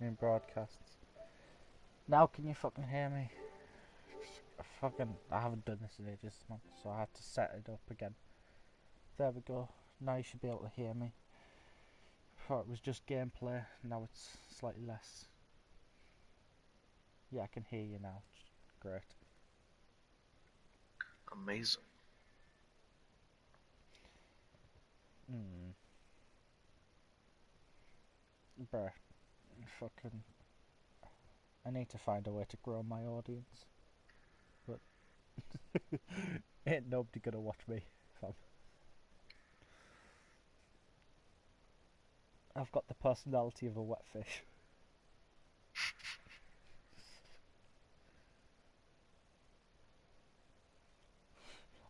in broadcasts. Now can you fucking hear me? I haven't done this in ages, man, so I had to set it up again. There we go. Now you should be able to hear me. Before it was just gameplay, now it's slightly less. Yeah, I can hear you now. Great. Amazing. Hmm. Bruh. Fucking. I need to find a way to grow my audience. But ain't nobody gonna watch me, fam. I've got the personality of a wet fish.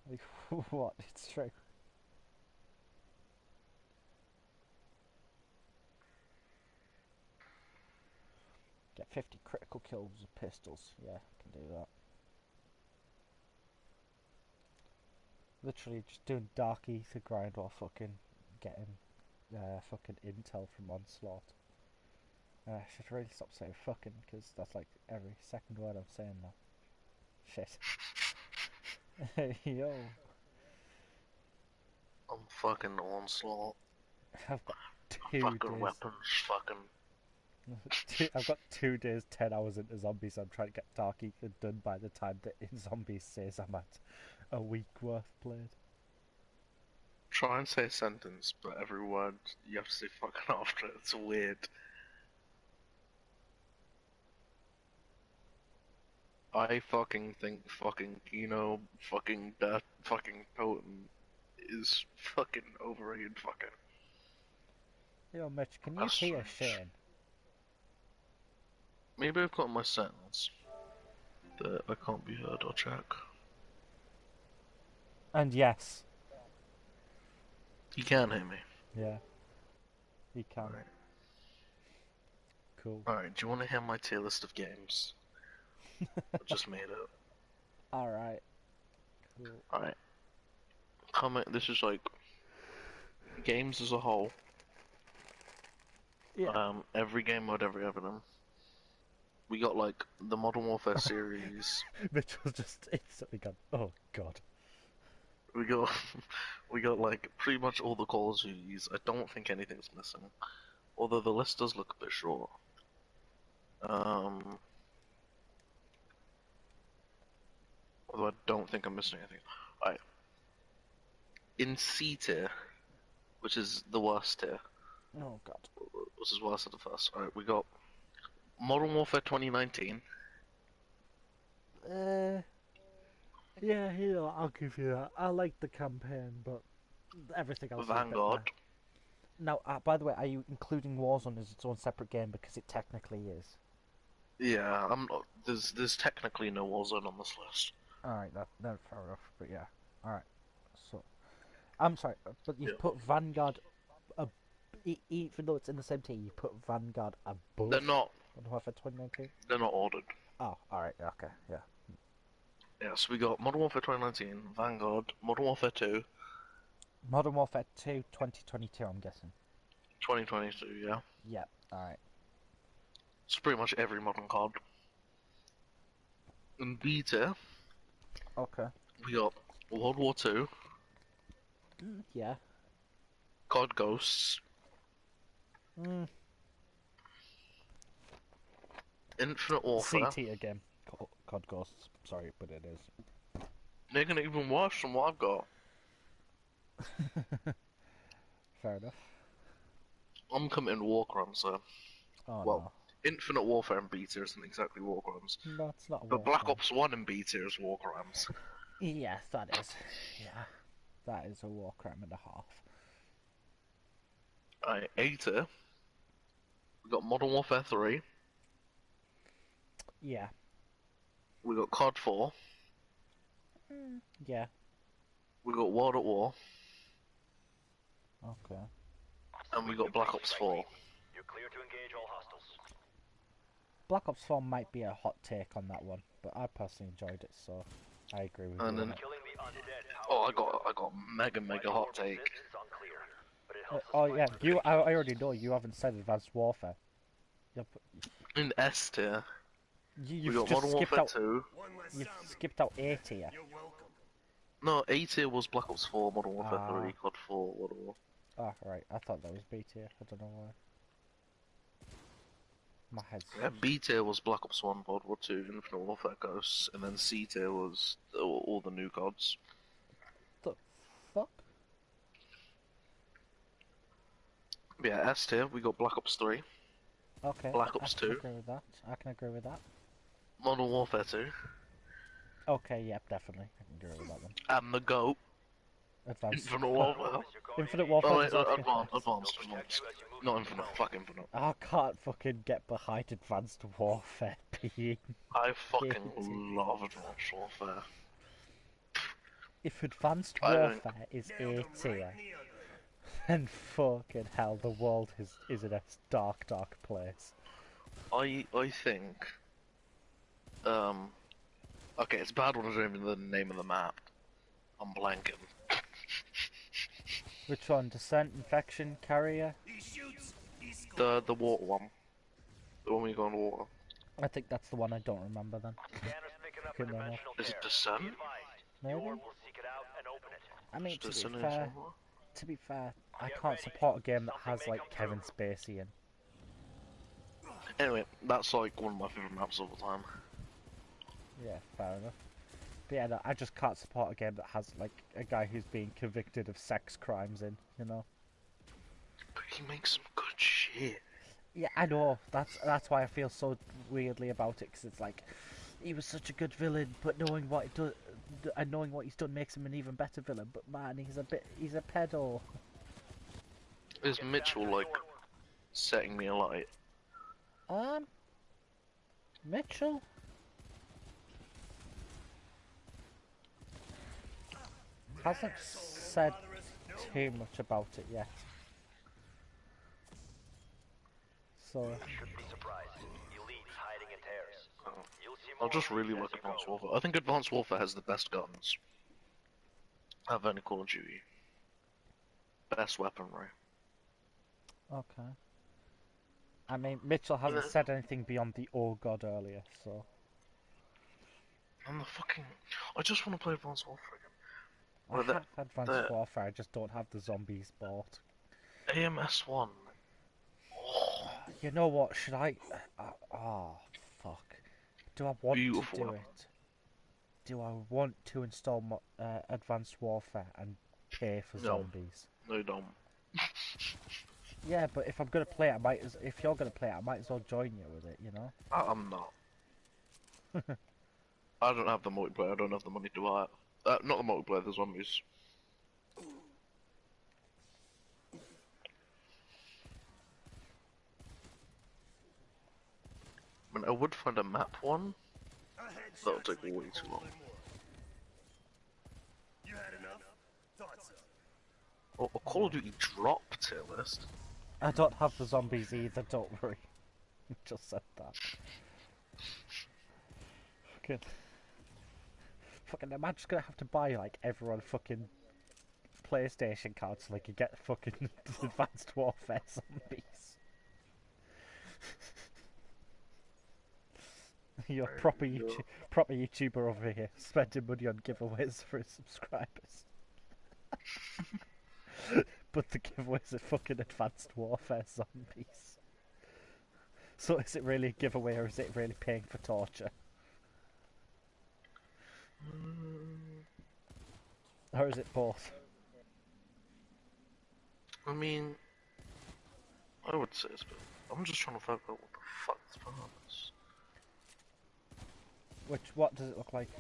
Like, what? It's true. Get 50 critical kills with pistols. Yeah, I can do that. Literally just doing dark ether grind while fucking getting fucking intel from Onslaught. I should really stop saying fucking because that's like every second word I'm saying now. Shit. Yo, I'm fucking onslaught. I've got two Fucking days. weapons. Fucking. I've got 2 days, 10 hours into zombies. I'm trying to get dark ether done by the time that in zombies says I'm at a week worth played. Try and say a sentence, but every word you have to say fucking after it. It's weird. I fucking think fucking fucking that fucking potent is fucking overrated. Fucking. Yo, Mitch, can you That's hear strange. Shane? Maybe I've got my settings that I can't be heard. I'll check. And yes, You can hear me. yeah, he can. Alright. Cool. Alright, do you want to hear my tier list of games? I just made it. All right. Cool. Alright. Comment. This is like games as a whole. Yeah. Every game mode, every Eminem. We got like the Modern Warfare series. Mitchell's just instantly gone. Oh God. We got we got like pretty much all the Call of Duties. I don't think anything's missing. Although the list does look a bit short. Um, although I don't think I'm missing anything. Alright. In C tier, which is the worst tier, Oh God. which is worse than the first. Alright, we got Modern Warfare 2019, Uh. Yeah, I'll give you that. I like the campaign, but everything else is a bit meh. Vanguard. Now, by the way, are you including Warzone as its own separate game because it technically is? Yeah, I'm not. There's technically no Warzone on this list. All right, that's fair enough. But yeah, all right. So I'm sorry, but Yeah, you've put Vanguard, even though it's in the same tier, you put Vanguard they're above not. Modern Warfare 2019. They're not ordered. Oh, all right, okay, yeah. Yeah, so we got Modern Warfare 2019, Vanguard, Modern Warfare 2, Modern Warfare 2, 2022, I'm guessing. 2022. Yeah, Yeah, all right. it's pretty much every modern COD. In B tier, Okay. we got World War 2, Yeah. COD Ghosts, Mm, Infinite C Warfare. tier game. COD Ghosts. Sorry, but it is. They're gonna even worse than what I've got. Fair enough. I'm committing War Crimes, so Oh well, no. Infinite Warfare in B tier isn't exactly War Crimes, That's not a but war Black crime. Ops 1 in B tier is War Crimes. Yes, that is. Yeah. That is a war crime and a half. Alright, A tier, we got Modern Warfare 3, Yeah. we got COD 4, Yeah. we got World at War, Okay. and we got Black Ops 4. You're clear to engage all hostiles. Black Ops 4 might be a hot take on that one, but I personally enjoyed it, so I agree with And you on then, it. Killing the undead oh, powers your I got mega hot take. It's unclear, but it helps us Oh find yeah, where the I already know you haven't said Advanced Warfare. Yep. In S tier, we You've got just Modern skipped Warfare out. 2. You've skipped out A tier. No, A tier was Black Ops 4, Modern Warfare Ah. 3, COD 4, World War. Oh, right. I thought that was B tier. I don't know why. My head's. Yeah, B tier was Black Ops 1, World War 2, Infinite Warfare Ghosts, and then C tier was all the new CODs. The fuck? Yeah, S tier, we got Black Ops 3, Okay, Black I Ops can 2, agree with that. I can agree with that. Modern Warfare 2, Okay, yep, definitely. I can agree with that one. and the GOAT, Advanced. Infinite Warfare. Infinite Oh Warfare wait, deserves to be advanced, first. advanced. Not Infinite, fuck Infinite. I can't fucking get behind Advanced Warfare being I fucking hated. love Advanced Warfare. If Advanced I think Warfare is A tier, then fucking hell, the world is in a dark, dark place. I think okay, it's bad when I don't even know the name of the map. I'm blanking. Which one? Descent, Infection, Carrier? The water one. The one we go on water. I think that's the one I don't remember then. Scanners picking up a Fucking enough. dimensional Is it tear. Descent? Be advised. The Maybe? orb will seek it out and open it. I mean, Is Descent in somewhere? to be fair, I Get can't ready. support a game that Something has may like come Kevin through. Spacey in. Anyway, that's like one of my favorite maps of all time. Yeah, fair enough. But yeah, no, I just can't support a game that has like a guy who's being convicted of sex crimes in, you know? But he makes some good shit. Yeah, I know. That's why I feel so weirdly about it, because it's like he was such a good villain, but knowing what it does and knowing what he's done makes him an even better villain. But man, he's a pedo. Is Mitchell like setting me alight? Mitchell. Hasn't said too much about it yet. So Should be surprised. Elites hiding in tears. You'll see I more just of really these like as you Advanced go. Warfare. I think Advanced Warfare has the best guns of any Call of Duty. Best weaponry. okay. I mean, Mitchell hasn't said anything beyond the "Oh God" earlier, so And the fucking... I just want to play Advanced Warfare again. I Well, have Advanced the Warfare. I just don't have the zombies bought. AMS-1. Oh, You know what? Should I? Oh, fuck. Do I want to beautiful do weapon. it? Do I want to install Advanced Warfare and pay for No. zombies? No, you don't. Yeah, but if I'm gonna play it, if you're gonna play it, I might as well join you with it. You know? I'm not. I don't have the multiplayer, I don't have the money to buy it. Not the multiplayer, the zombies. I mean, I would find a map one. That would take way too long. You had enough? Thought so. Or a Call of Duty drop tier list. I don't have the zombies either. Don't worry. Just said that. Fucking, am I just gonna have to buy like everyone fucking PlayStation cards so they can get fucking Advanced Warfare zombies? You're a proper YouTuber over here, spending money on giveaways for his subscribers. But the giveaways are fucking Advanced Warfare zombies. So is it really a giveaway or is it really paying for torture? Or is it both? I mean, I would say it's, but I'm just trying to figure out what the fuck this part is. What does it look like?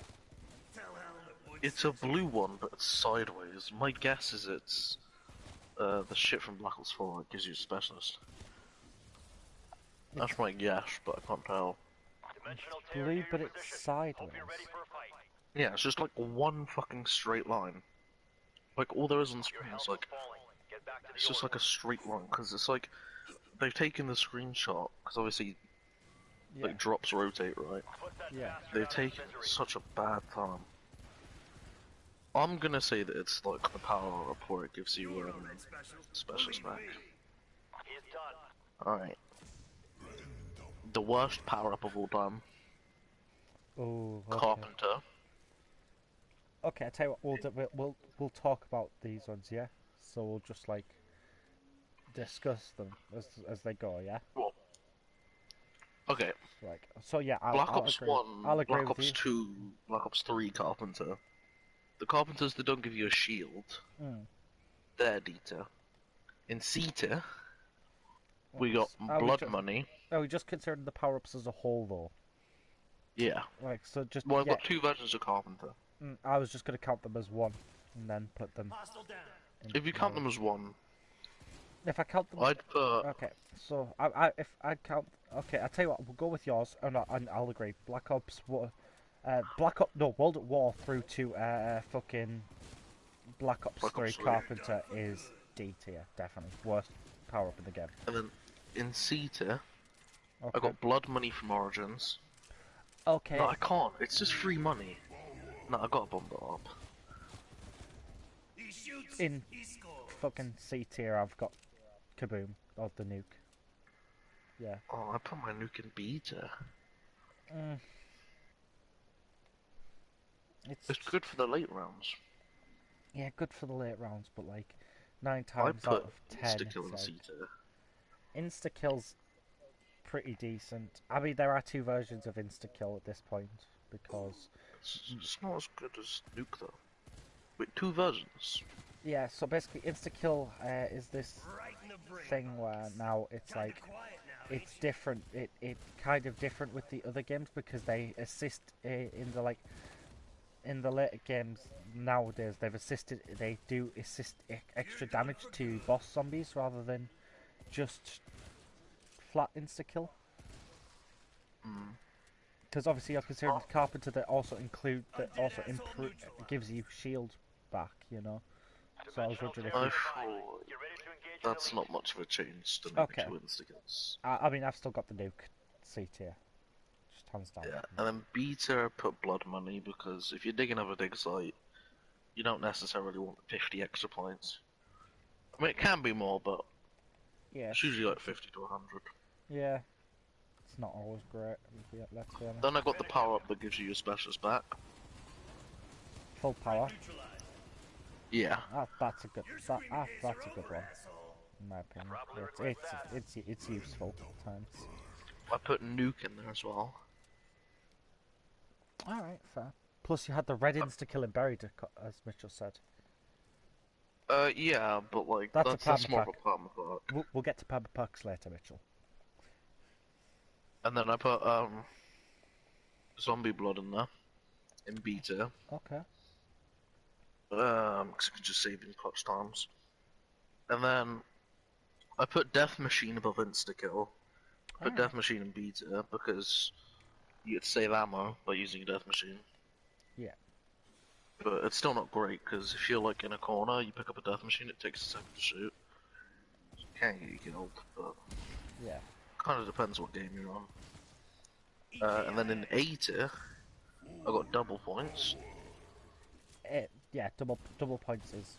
Tell Helen it would. It's a blue one, but it's sideways. My guess is it's the shit from Black Ops 4 that gives you a specialist. That's my guess, but I can't tell. Dimensional tear Blue, near but your it's position. sideways. Hope you're ready for a fight. Yeah, it's just like one fucking straight line. Like all there is on Your screen health is is like falling. Get back to the it's just orb. like a straight line because it's like they've taken the screenshot because obviously Yeah, like drops rotate, right? Put that yeah. bastard They've out of his taken misery. such a bad time. I'm gonna say that it's like the power up where it gives you special spec. He's done. Alright. The worst power up of all time. Oh, okay. Carpenter. Okay, I tell you what, we'll talk about these ones, yeah. So we'll just like discuss them as they go, yeah. Well, okay. Like, so yeah, Black I'll Ops agree. 1, I'll agree Black with Ops you. 2, Black Ops 3 Carpenter. The Carpenters that don't give you a shield, Mm. they're Dieter. In Ceta, we got Blood Money. Are we just considering the power ups as a whole though? Yeah. Like, so just Well, I've yeah. got two versions of Carpenter. I was just gonna count them as one, and then put them. Hostile down. If you count them as one, If I count them, I'd put okay. So if I count, okay, I tell you what, we'll go with yours, and I'll agree. Black Ops, World at War through to fucking Black Ops Black 3 Ops 3. Carpenter is D tier, definitely worst power up in the game. And then in Ceta, Okay. I got Blood Money from Origins. Okay. No, I can't. It's just free money. No, I gotta bomb it up. He shoots. In He scores. fucking C tier, I've got Kaboom or the nuke. Yeah. Oh, I put my nuke in beta. It's good for the late rounds. Yeah, good for the late rounds, but like 9 I times put out of 10, insta-kill in it's like Ceta. insta kill's pretty decent. I mean, there are two versions of insta kill at this point because It's not as good as nuke though. Wait, two versions? yeah. So basically, insta kill is this Right in the brain. thing where now it's Kinda like quiet now, it's different. It kind of different with the other games because they assist in the like in the later games nowadays. They do assist extra damage to boss zombies rather than just flat insta kill. Because obviously you're considering the Carpenter that also improve gives you shield back, you know. So I was wondering if I you, thought You ready to engage? that's not much of a change to make Okay. two insta-kills. I mean I've still got the nuke C tier, just hands down. Yeah, and then beta I put Blood Money because if you're digging up a dig site, you don't necessarily want 50 extra points. I mean, it can be more, but Yeah, it's usually like 50 to 100. yeah. It's not always great. Let's be honest. Then I got the power up that gives you your specials back. Full power. neutralized. Yeah. That's a good. Your That's screen days a are good over, one, asshole. in my opinion. Probably It's regret it's useful at times. I put Nuke in there as well. All right, fair. Plus you had the red insta kill and buried, as Mitchell said. Yeah, but like, That's a that's more of permapack. a permapack. We'll get to permapucks later, Mitchell. And then I put, Zombie Blood in there. In beta. Okay. 'Cause you can just save in clutch times. And then I put Death Machine above insta-kill. I put Alright. Death Machine in beta because you get to save ammo by using a Death Machine. Yeah. But it's still not great because if you're like in a corner, you pick up a Death Machine, it takes a second to shoot. You can get you killed, but Yeah. kind of depends what game you're on. And then in Aether, I got double points. Yeah. Double points is.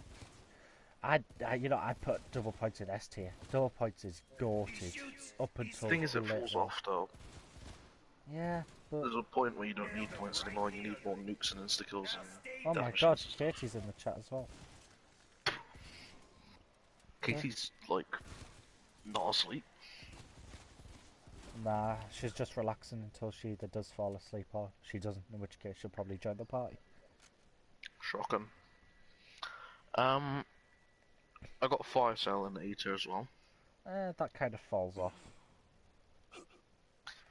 I put double points in S tier. Double points is goated up until The thing is, it later falls on. off though. Yeah, but There's a point where you don't need points anymore. You need more nukes and insta kills and oh my Death god, machines. Katie's in the chat as well. Katie's like not asleep. Nah, she's just relaxing until she either does fall asleep or she doesn't, in which case she'll probably join the party. Shocking. I got Fire Cell in the Aether as well. That kind of falls off.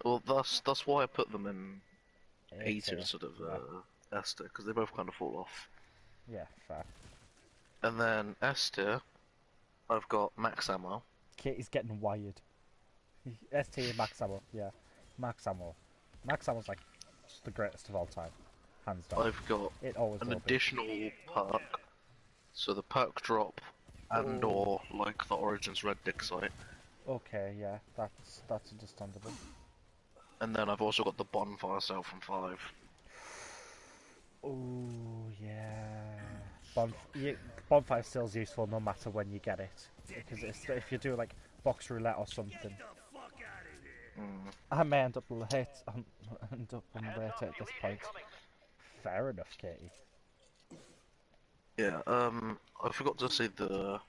Well, that's why I put them in Aether Tier. instead of Yeah. Esther, because they both kind of fall off. Yeah, fair. And then Esther, I've got Max Ammo. Katie's getting wired. ST Max Ammo, yeah. Max Ammo. Max Ammo's like just the greatest of all time. Hands down. I've got It always an will be. additional perk, so the perk drop and or like the Origins Red Dick site. Okay, yeah, that's understandable. And then I've also got the Bonfire Cell from 5. Oh yeah. Bonfire still's useful no matter when you get it. Because if you do like box roulette or something. Get the fuck out of here. Mm. I may end up late, end up late at this Elite point. incoming. Fair enough, Katie. Yeah, I forgot to say the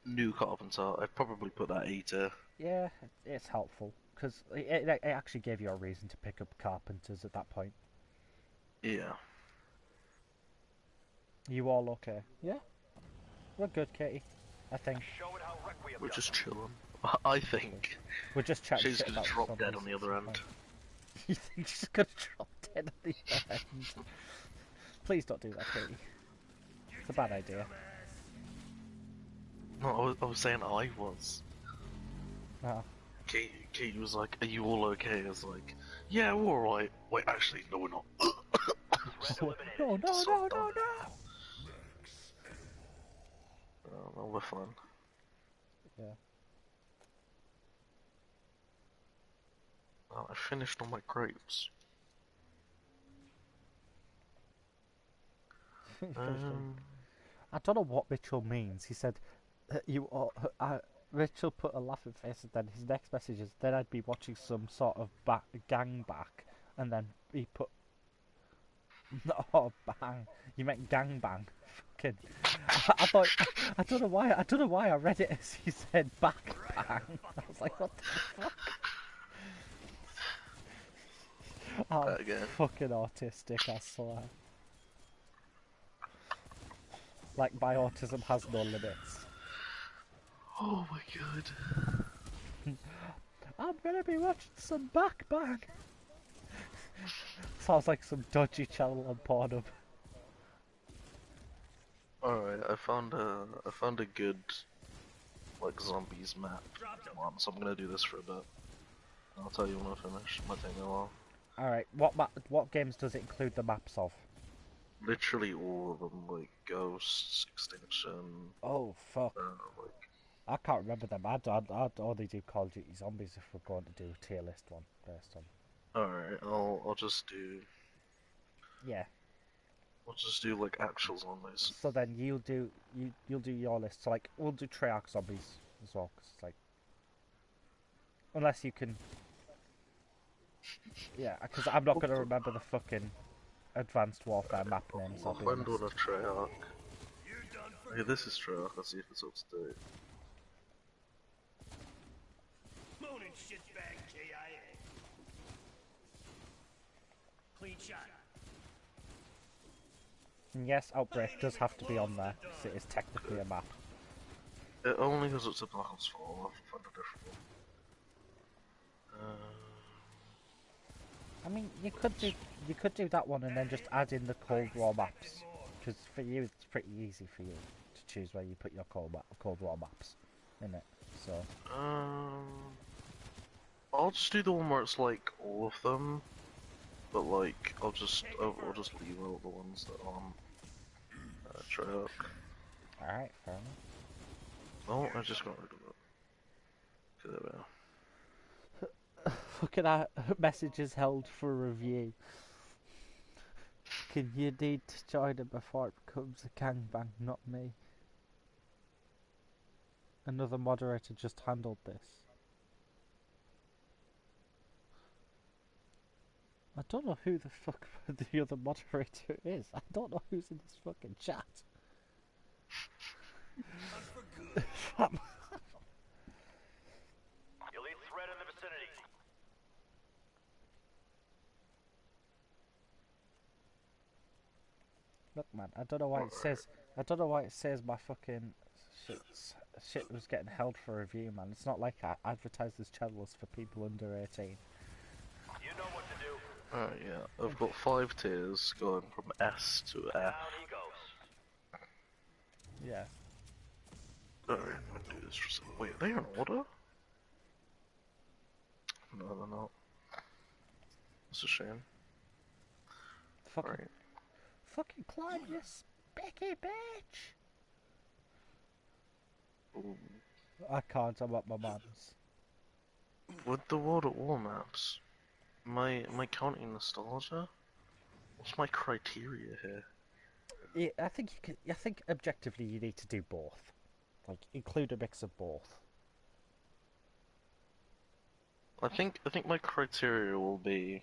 new carpenter. I'd probably put that aether. Yeah, it's helpful because it actually gave you a reason to pick up carpenters at that point. Yeah. You all okay? Yeah, we're good, Katie. I think Show it how wreck we have We're got. just chilling. I think. we're just chatting She's shit gonna about drop dead zombies on the at other some end. point. You think she's gonna drop dead at the end? Please don't do that, Katie. It's a bad idea. No, I was saying I was. Oh. Kate was like, "Are you all okay?" I was like, "Yeah, we're alright." Wait, actually, no, we're not. Threat No, eliminated. no, no, So no, dumb. no! No, we're fine. Yeah. I finished all my grapes. Um, I don't know what Mitchell means. He said, "You." Mitchell put a laughing face, and then his next message is, "Then I'd be watching some sort of gang back," and then he put, "Oh bang!" You meant gang bang. Fucking. I thought. I don't know why. I don't know why I read it as he said back bang. I was like, "What the fuck?" I'm again. fucking autistic, I swear. Like my autism has no limits. Oh my god. I'm gonna be watching some back bang. Sounds like some dodgy channel on Pornhub. Alright, I found a good like zombies map one, so I'm gonna do this for a bit. I'll tell you when I finish. Might take me a while. Alright, what games does it include the maps of? Literally all of them, like Ghosts, Extinction, Oh fuck. like I can't remember them. I'd only do Call of Duty Zombies if we're going to do a tier list one based on. alright, I'll just do Yeah. like actual zombies. So then you'll do your list. So like we'll do Treyarch Zombies as well, 'cause it's like unless you can. Yeah, because I'm not gonna remember the fucking Advanced Warfare map names. I'll I'll be find honest. one of Treyarch. Okay, this is Treyarch, I'll see if it's up to date. Moonin shitbag KIA. Clean shot. And yes, Outbreak does have to be on there because it is technically a map. It only goes up to Black Ops 4, I'll have to find a different one. I mean, you could do that one and then just add in the Cold War maps, because for you it's pretty easy for you to choose where you put your Cold War maps in it. So I'll just do the one where it's like all of them, but like I'll just leave out the ones that aren't Treyarch. all right, fair enough. Oh, I just got rid of it. Okay, there we are. Fucking messages held for review. Can you need to join it before it becomes a gangbang, not me. Another moderator just handled this. I don't know who the fuck the other moderator is. I don't know who's in this fucking chat. Elite threat in the vicinity. Look, man, I don't know why it says. I don't know why it says my fucking shit was getting held for review, man. It's not like I advertise this channel as for people under 18. You know what to do. Alright, yeah, I've got 5 tiers going from S to F. Down he goes. Yeah. Alright, I'll do this for some. Wait, are they in order? No, they're not. It's a shame. Fucking, Right. fucking climb, you spicky bitch! Ooh. I can't. I'm at my mum's. With the World at War maps, am I counting nostalgia? What's my criteria here? Yeah, I think you can. I think objectively you need to do both. Like include a mix of both. I think my criteria will be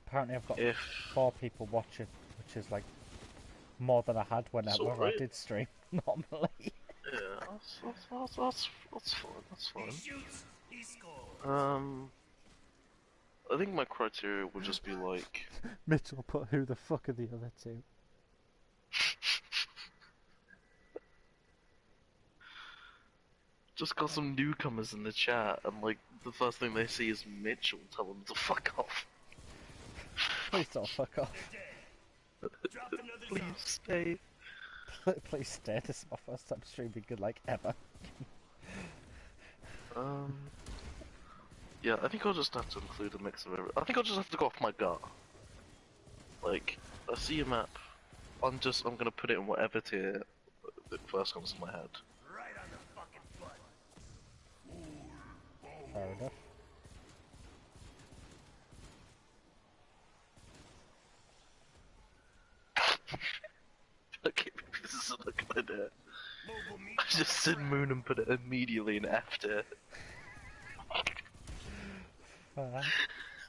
Apparently I've got if 4 people watching, which is like more than I had it's whenever I alright. did stream normally. Yeah, that's fine. That's He fine. shoots, he scores. I think my criteria would just be like, Mitchell put who the fuck are the other 2? just got some newcomers in the chat, and like the first thing they see is Mitchell. Tell them to fuck off. Please don't fuck off. Dropped another Please zone. stay. Please stay. This is my first time streaming good like ever. Um. Yeah, I think I'll just have to include a mix of everything. I think I'll just have to go off my gut. Like, I see a map. I'm gonna put it in whatever tier that first comes to my head. Right on the fucking butt. Fair enough. Okay, maybe this isn't a good idea. Mobile meat. I just said moon and put it immediately in F tier.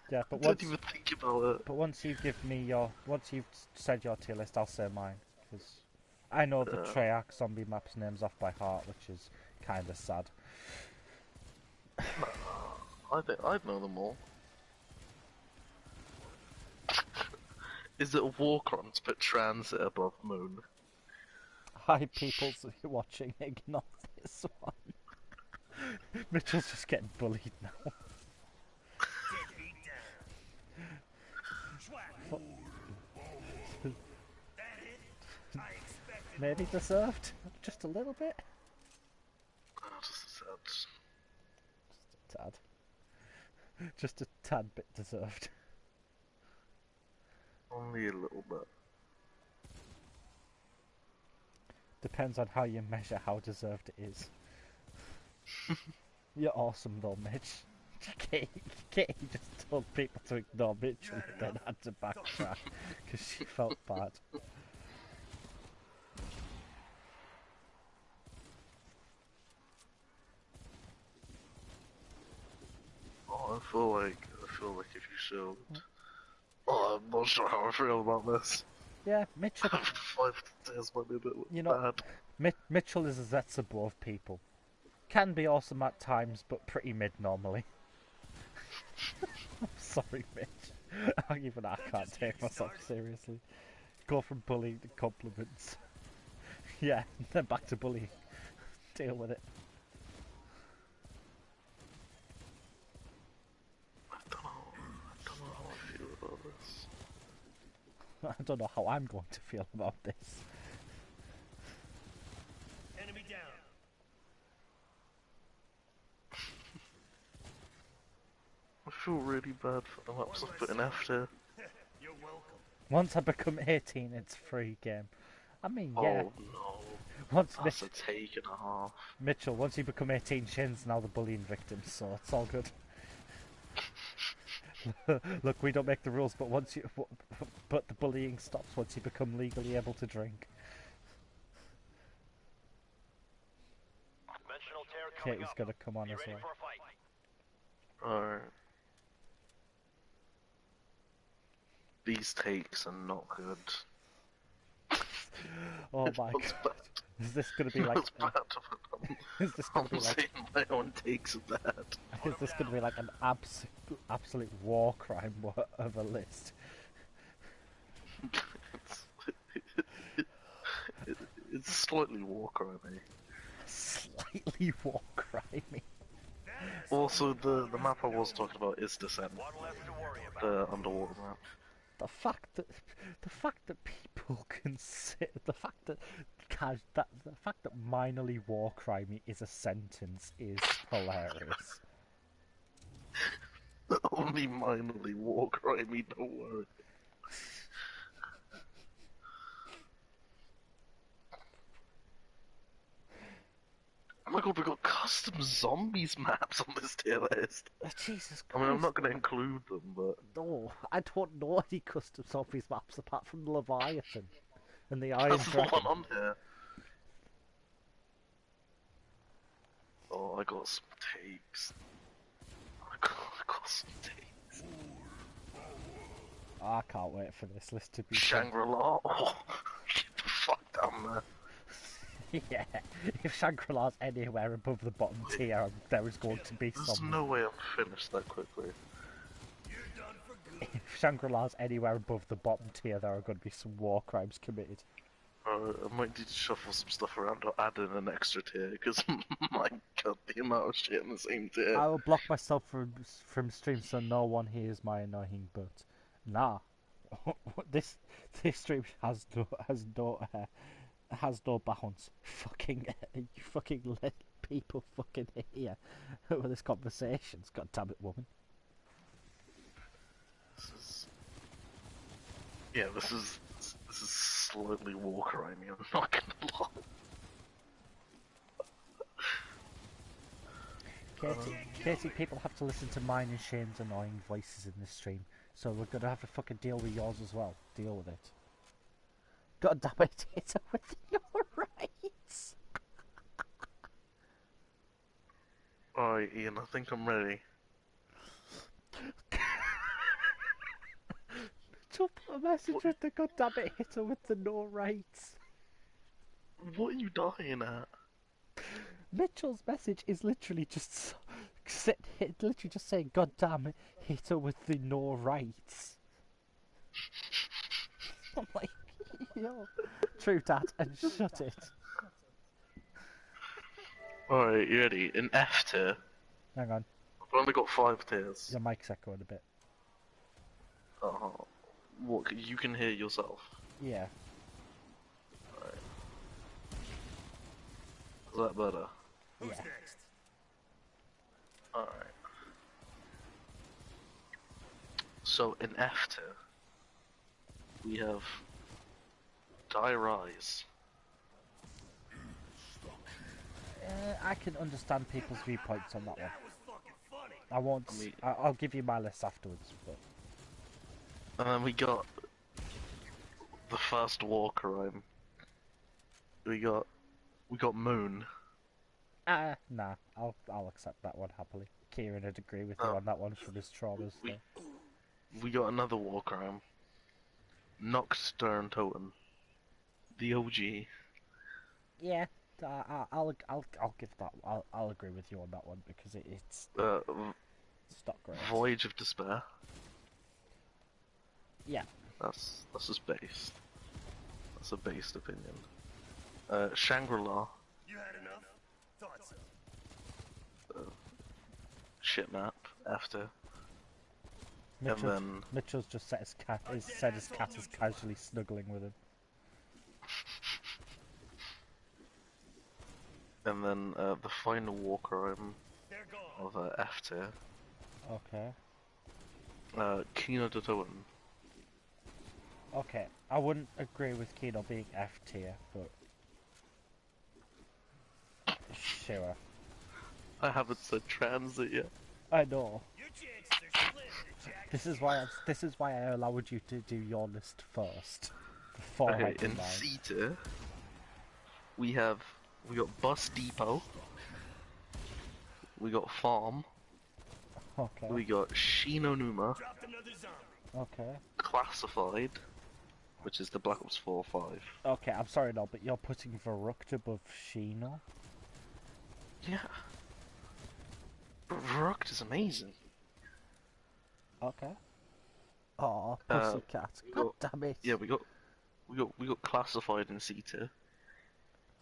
Yeah, but Don't even think about it. once you've said your tier list, I'll say mine, because I know the Treyarch zombie maps names off by heart, which is kind of sad. I think I'd know them all. Is it a war crime to put transit above moon? Hi, people watching, ignore this one. Mitchell's just getting bullied now. Deadbeat down. Schwack. That hit. I expected. Maybe deserved, just a little bit. Oh, just sad. Tad. Just a tad bit deserved. Only a little bit. Depends on how you measure how deserved it is. You're awesome though, Mitch. Katie just told people to ignore Mitchell and then had to backtrack because she felt bad. Oh, I feel like if you showed. Oh, I'm not sure how I feel about this. Yeah, Mitchell. 5 tiers might be a bit bad. Mitchell is a Zets above people. Can be awesome at times, but pretty mid normally. I'm sorry, Mitch. Even I can't take myself seriously. Go from bullying to compliments. Yeah, then back to bullying. Deal with it. I don't know how I feel about this. I don't know how I'm going to feel about this. Enemy down. I feel really bad for the maps I've put in F tier. You're welcome. Once I become 18, it's free game. I mean, yeah. Oh no. Once That's a take and a half. Mitchell, once you become 18, Shin's now the bullying victim, so it's all good. Look, we don't make the rules, but but the bullying stops once you become legally able to drink. Conventional tear coming Katie's up. gonna come on Be as ready well. for a fight. Alright. These takes are not good. Oh my That's god. Is this gonna be like? That's bad. Is this I'm gonna be like? saying my own takes are bad. Is this gonna be like an absolute war crime of a list? It's slightly war crimey. Slightly war crimey. Also, the map I was talking about is Descent, One less to worry about. the underwater map. The fact that people can sit, the fact that minorly war crimey is a sentence is hilarious. Only minorly war crimey, don't worry. Oh my god, we got custom zombies maps on this tier list. Jesus I Christ. mean, I'm not going to include them, but... No, I don't know any custom zombies maps apart from the Leviathan and the Iron That's the Dragon. one on here. Oh, I got some takes. I got I can't wait for this list to be done. Shangri-La. Oh, get the fuck down there. Yeah, if Shangri-La's anywhere above the bottom tier, there is going to be There's some. no way I'm finished that quickly. You're done for good. If Shangri-La's anywhere above the bottom tier, there are going to be some war crimes committed. I might need to shuffle some stuff around or add in an extra tier, because my god, the amount of shit in the same tier. I will block myself from stream so no one hears my annoying but. Nah, this stream has no bounds. Fucking you fucking let people fucking hear over this conversations. God damn it, woman. This is slightly war crimey, I'm not gonna lie. Katie, people have to listen to mine and Shane's annoying voices in this stream, so we're gonna have to fucking deal with yours as well. Deal with it. God damn it, it's with your rights. Alright, Ian, I think I'm ready. Mitchell put a message with the god damn it hitter with the no rights. What are you dying at? Mitchell's message is literally just literally just saying god damn it hitter with the no rights. I'm like, yo, true dad, and shut it. Alright, you ready? In F tier, Hang on, I've only got 5 tiers. your mic's echoing a bit. What, you can hear yourself? Yeah. Alright. Is that better? Who's Yeah. next? Alright. So, in F tier, we have Die Rise. I can understand people's viewpoints on that one. That was fucking funny. I won't. I mean- I'll give you my list afterwards. But And then we got the first war crime. We got Moon. nah, I'll accept that one happily. Kieran would agree with you Oh. on that one from his traumas. We- So. We got another war crime. Nocturne Totem. The OG. Yeah, I'll give that. I'll agree with you on that one because it's Uh, not great. Voyage of Despair. Yeah. That's just based. That's a based opinion. Shangri-La. You had enough? Thought so. Shit map. After. Mitchell's, then- Mitchell's just said his cat is casually snuggling with him. And then the final war crime They're gone. of F tier. Okay. Kino de Toten. Okay. I wouldn't agree with Kino being F tier, but sure. I haven't said transit yet. I know. Your chances are slim, Jack. This is why I allowed you to do your list first before I Okay, do in mine. C tier, we got Bus Depot. We got Farm. Okay. We got Shinonuma. Dropped another zombie. Okay. Classified, which is the Black Ops 4 5. Okay. I'm sorry, no, but you're putting Verrucht above Shino. Yeah. Rucked is amazing. Okay. Oh, Uh, pussycat. we God got- damn it. Yeah, we got Classified in C tier.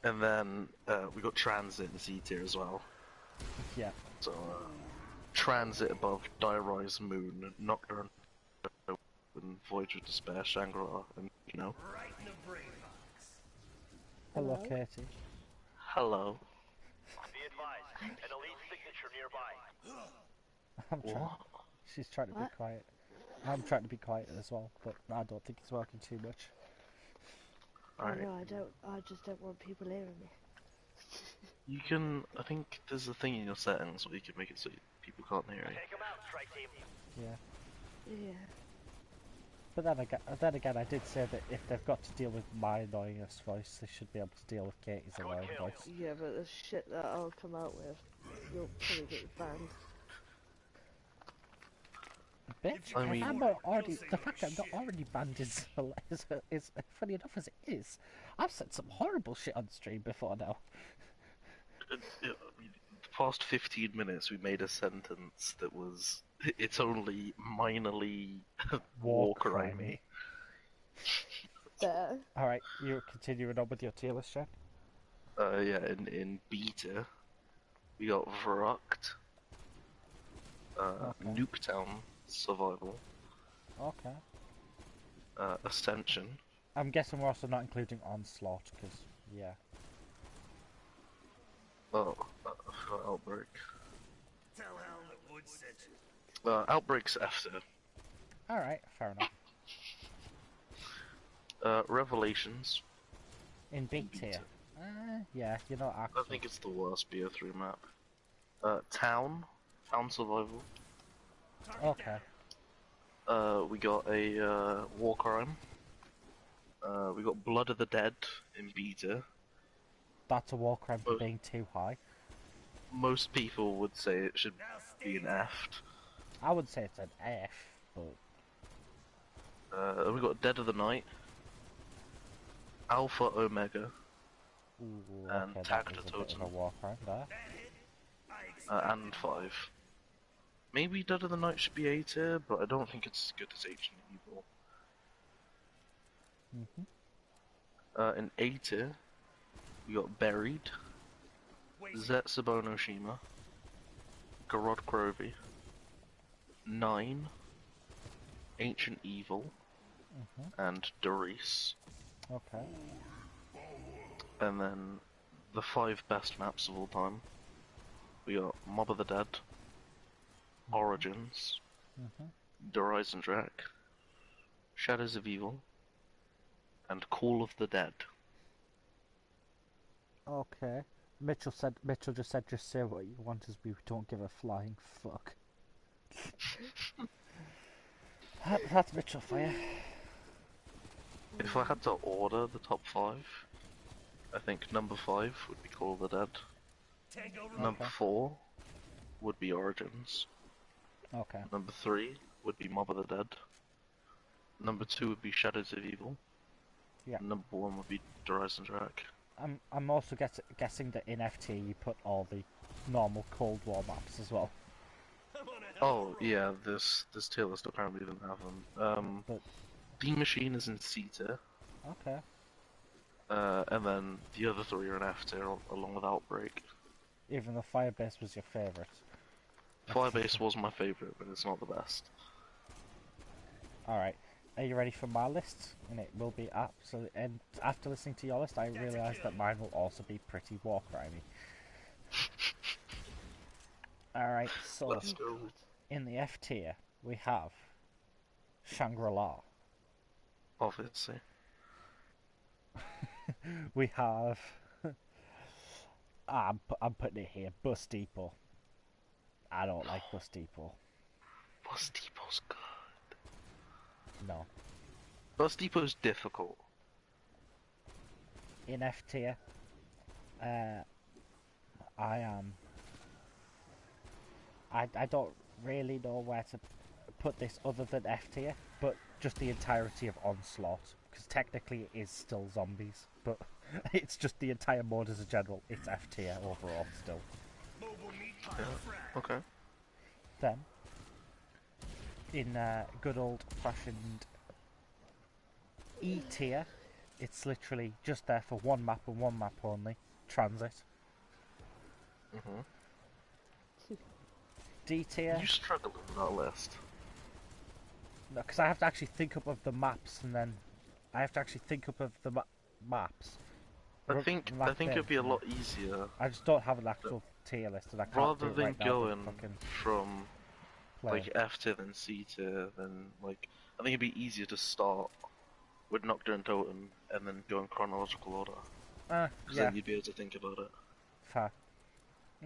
And then we got Transit in C tier as well. Yeah. So Transit above Die Rise, Moon, Nocturne, and Voyage of Despair, Shangri-La, and Right in the brain box. Hello, Hello? Katie. Hello. Be advised, an elite signature nearby. I'm trying. What? She's trying to be What? quiet. I'm trying to be quiet as well, but I don't think it's working too much. Alright. No, I just don't want people hearing me. You can. I think there's a thing in your settings where you can make it so people can't hear you. Take them out, strike team. Yeah. Yeah. But then again, I did say that if they've got to deal with my annoyingest voice, they should be able to deal with Katie's annoying voice. Yeah, but the shit that I'll come out with, you'll probably get banned. bitch. I mean- I'm already. The fact that I'm not already banned is funny enough as it is. I've said some horrible shit on stream before now. The past 15 minutes, we made a sentence that was. It's only minorly war crimey. There. Alright, you're continuing on with your tier list, Jen? Yeah, in beta, we got Verrucht, Okay. Nuketown Survival, Okay. Ascension. I'm guessing we're also not including Onslaught, because, yeah. Oh, I forgot Outbreak. Tell Hal that Wood sent you. Outbreak's after. Alright, fair enough. Revelations. In B tier. Yeah, you're not I actually. think it's the worst BO3 map. Town Survival. Okay. We got a war crime. We got Blood of the Dead in beta. That's a war crime for But- being too high. Most people would say it should Now be an stay F. I would say it's an F, but We got Dead of the Night, Alpha Omega, ooh, And okay, Tag that to was a bit of a Totem. war crime there. that hit. I expect and 5. Maybe Dead of the Night should be A tier, but I don't think it's as good as Ancient Evil. In A tier, we got Buried, waste. Zetsubo no Shima, Garrod Krovi, 9, Ancient Evil, and Doris. Okay. And then the 5 best maps of all time. We got Mob of the Dead, Origins, The Rise and Drac, Shadows of Evil, and Call of the Dead. Okay. Mitchell just said just say what you want as we don't give a flying fuck. That's Mitchell for you. If I had to order the top 5, I think number 5 would be Call of the Dead. Tango Number 4 would be Origins. Okay. Number 3 would be Mob of the Dead. Number 2 would be Shadows of Evil. Yeah. Number 1 would be The Rise and Drac. I'm also guessing that in FT you put all the normal Cold War maps as well. I'm on a Oh yeah, this tier list apparently didn't have them. But The Machine is in C tier, okay. and then the other 3 are in F tier along with Outbreak. Even though Firebase was your favourite. Firebase was my favourite, but it's not the best. Alright. Are you ready for my list? And it will be absolutely. And after listening to your list, I realised that mine will also be pretty war crimey. Alright, so Let's go. in the F tier, we have Shangri-La. Obviously. We have. I'm putting it here. Bus Depot. I don't like Bus Depot. Bus Depot's good. No. Bus Depot's difficult. In F tier, I am. I don't really know where to put this other than F tier, but just the entirety of Onslaught, because technically it is still zombies, but it's just the entire mode as a general. It's F tier overall still. mobile meat pile frack. Okay. Then, in good old fashioned E tier, it's literally just there for one map and one map only. Transit. D tier, You struggle with that list. because I have to actually think up of the maps, and then I have to actually think up of the maps. I think it'd be a lot easier I just don't have an actual tier list, and I can't do rather it than right now going fucking from play. like F tier than C tier. Then like I think it'd be easier to start with Nocturne and Totem and then go in chronological order. Because Yeah, then you'd be able to think about it. fair.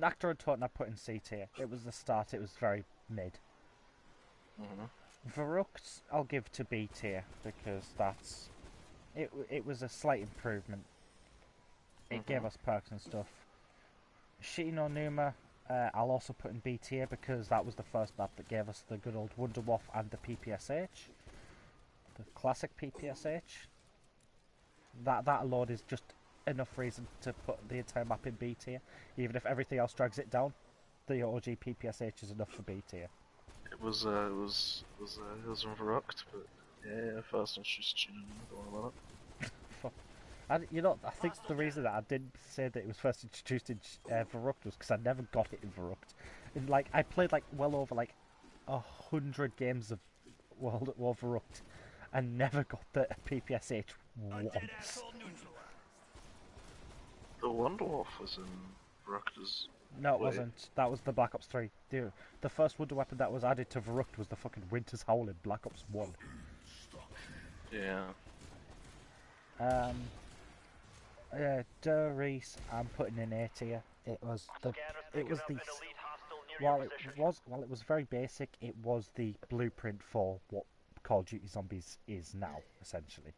Actor and Taunton I put in C tier. It was the start, it was very mid. Verrucht I'll give to B tier, because that's... It was a slight improvement. It gave us perks and stuff. Shino Numa, I'll also put in B tier because that was the first map that gave us the good old Wonderwolf and the PPSH. The classic PPSH. That alone is just enough reason to put the entire map in B tier. Even if everything else drags it down, the OG PPSH is enough for B tier. It was in Verruct, but yeah, first and she's tuning. Don't worry about it. And you know, I think the reason that I didn't say that it was first introduced in Verruct was because I never got it in Verruct. And like, I played like well over like 100 games of World at War Verruct, and never got the PPSH once. The Wonderwolf was in Verruct as. No, it Wait. wasn't. That was the Black Ops 3. The first wonder weapon that was added to Verruct was the fucking Winter's Howl in Black Ops 1. Yeah. Reese, I'm putting in A tier. It was the while it was very basic, it was the blueprint for what Call of Duty Zombies is now, essentially.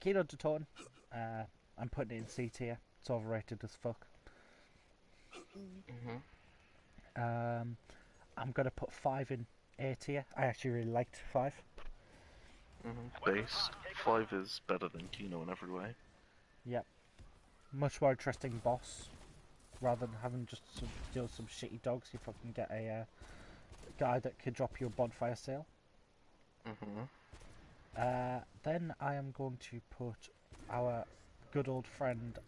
Kino de Ton, I'm putting it in C tier. It's overrated as fuck. I'm gonna put 5 in A tier. I actually really liked 5. Base 5 is better than Kino in every way. Yep. Much more interesting boss. Rather than having just some shitty dogs, you fucking get a guy that can drop you a bonfire sale. Then I am going to put our good old friend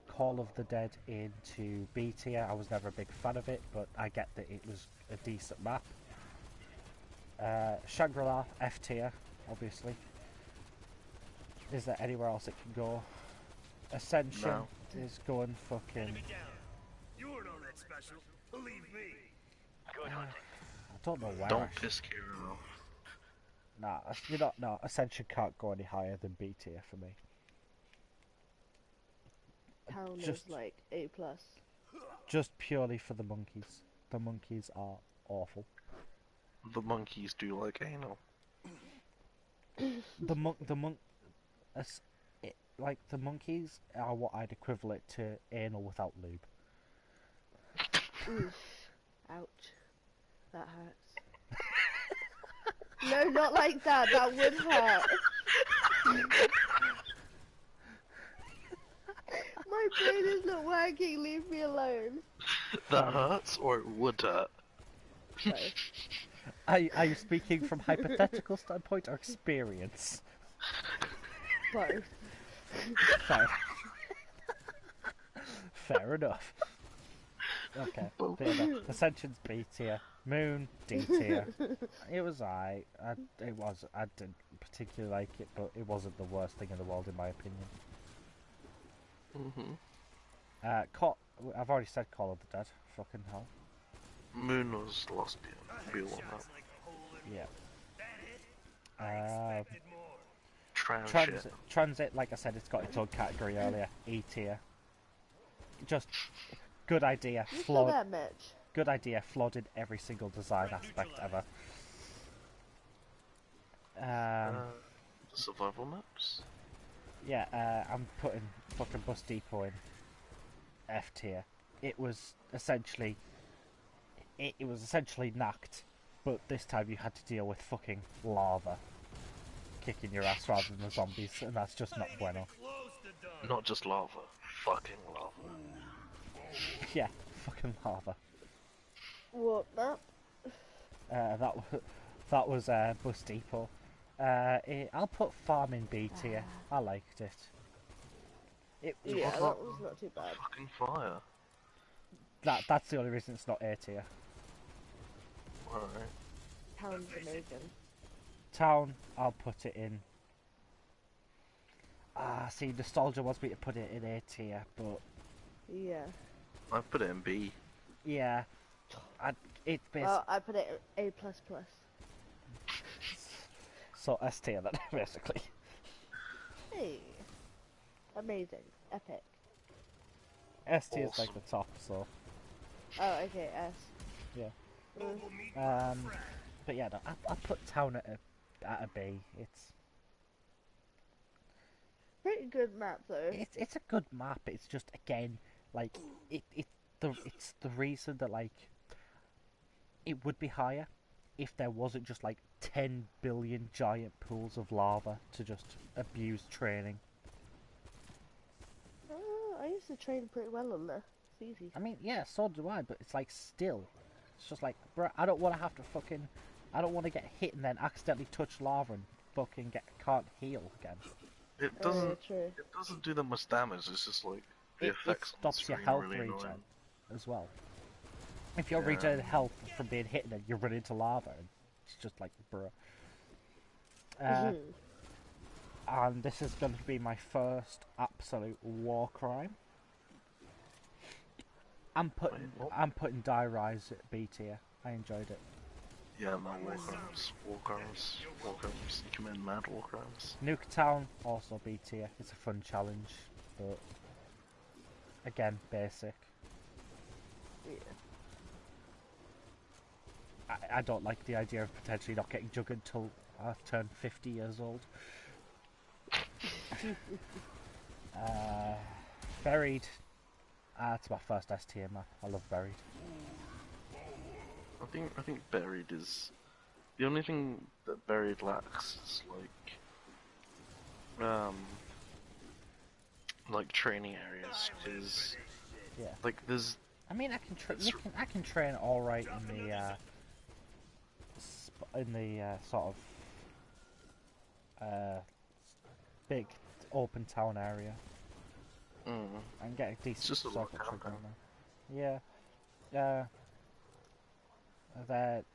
Call of the Dead into B tier. I was never a big fan of it, but I get that it was a decent map. Shangri-La, F tier, obviously. Is there anywhere else it can go? Ascension No. is going fucking... You weren't all that special. Believe me. Good hunting. I don't know where. Don't piss Kira off. Nah, you know, no, Ascension can't go any higher than B tier for me. Town Just- is like A+. Just purely for the monkeys. The monkeys are awful. The monkeys do like anal. The monkeys are what I'd equivalent to anal without lube. Oof. Ouch. That hurts. No, not like that. That would hurt. My brain is not working. Leave me alone. That hurts, or it would hurt. So, Are you speaking from hypothetical standpoint or experience? both. Fair. Fair enough. Okay. Both. But yeah, no, Ascension's B tier. Moon, D tier. It was I didn't particularly like it, but it wasn't the worst thing in the world in my opinion. I've already said Call of the Dead. Fucking hell. Moon was lost beyond that. Like a hole in Yeah. that it. I expected more. Transit, like I said, it's got its own category earlier. E tier. Just good idea. You still there, Flawed. Mitch? Good idea. Flawed in every single design aspect ever. Survival maps? Yeah, I'm putting fucking Bus Depot in F tier. It was essentially knacked, but this time you had to deal with fucking lava kicking your ass rather than the zombies, and that's just not bueno. Close to done. Not just lava. Fucking lava. Yeah, fucking lava. What map? That was Bus Depot. I'll put Farm in B tier. I liked it. Yeah, that was not too bad. Fucking fire. That's the only reason it's not A tier. Alright. Town's amazing. Town, I'll put it in. See, Nostalgia wants me to put it in A tier, but Yeah. I put it in B. yeah, it's basically Well, I put it A++. so S tier then, basically. Hey. Amazing. Epic. S tier is Awesome. like the top, so Oh, okay, S. yeah. We'll meet my friend. But yeah, no, I'll put Town at a B. Pretty good map, though. It's a good map. It's just again Like it's the reason that like it would be higher if there wasn't just like 10 billion giant pools of lava to just abuse training. I used to train pretty well on there. It's easy. I mean, yeah, so do I, but it's like still, it's just like, bro, I don't want to have to fucking, I don't want to get hit and then accidentally touch lava and fucking can't heal again. It doesn't. True. It doesn't do that much damage. It's just like the It effects on the stops your screen are health really regen annoying. as well. If you're Yeah. regenerating health from being hit and then you run into lava, and it's just like, bro. And this is going to be my first absolute war crime. I'm putting Die Rise at B tier. I enjoyed it. Yeah, no, war crimes. War crimes. War crimes. You commit mad war crimes. Nuketown, also B tier. It's a fun challenge, but again, basic. Yeah. I don't like the idea of potentially not getting Jug until I've turned 50 years old. Buried. It's my first S tier map. I love Buried. I think Buried is the only thing that Buried lacks is like training areas. Because Yeah. like there's I mean, I can train all right in the sort of big open town area. And get a decent it's just a circle lockout trigger now. on there. Yeah.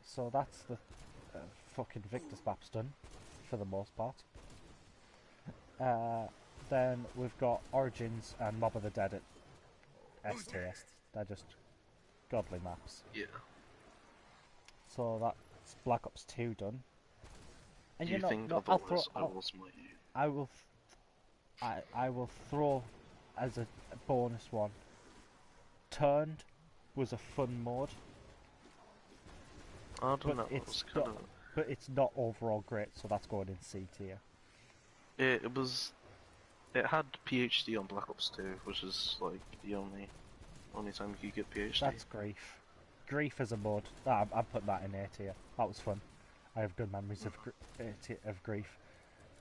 So that's the fucking Victor's map's done for the most part. Then we've got Origins and Mob of the Dead at S tier. They're just godly maps. Yeah. So that's Black Ops 2 done. And Do you think no, otherwise? I will smite you. I will throw as a bonus one. Turned was a fun mode, I don't know. but It was kind of. but it's not overall great, so that's going in C tier. It was. It had PhD on Black Ops 2, which is like the only time you could get PhD. That's Grief. Grief as a mode. I'm putting that in A tier. That was fun. I have good memories of Grief.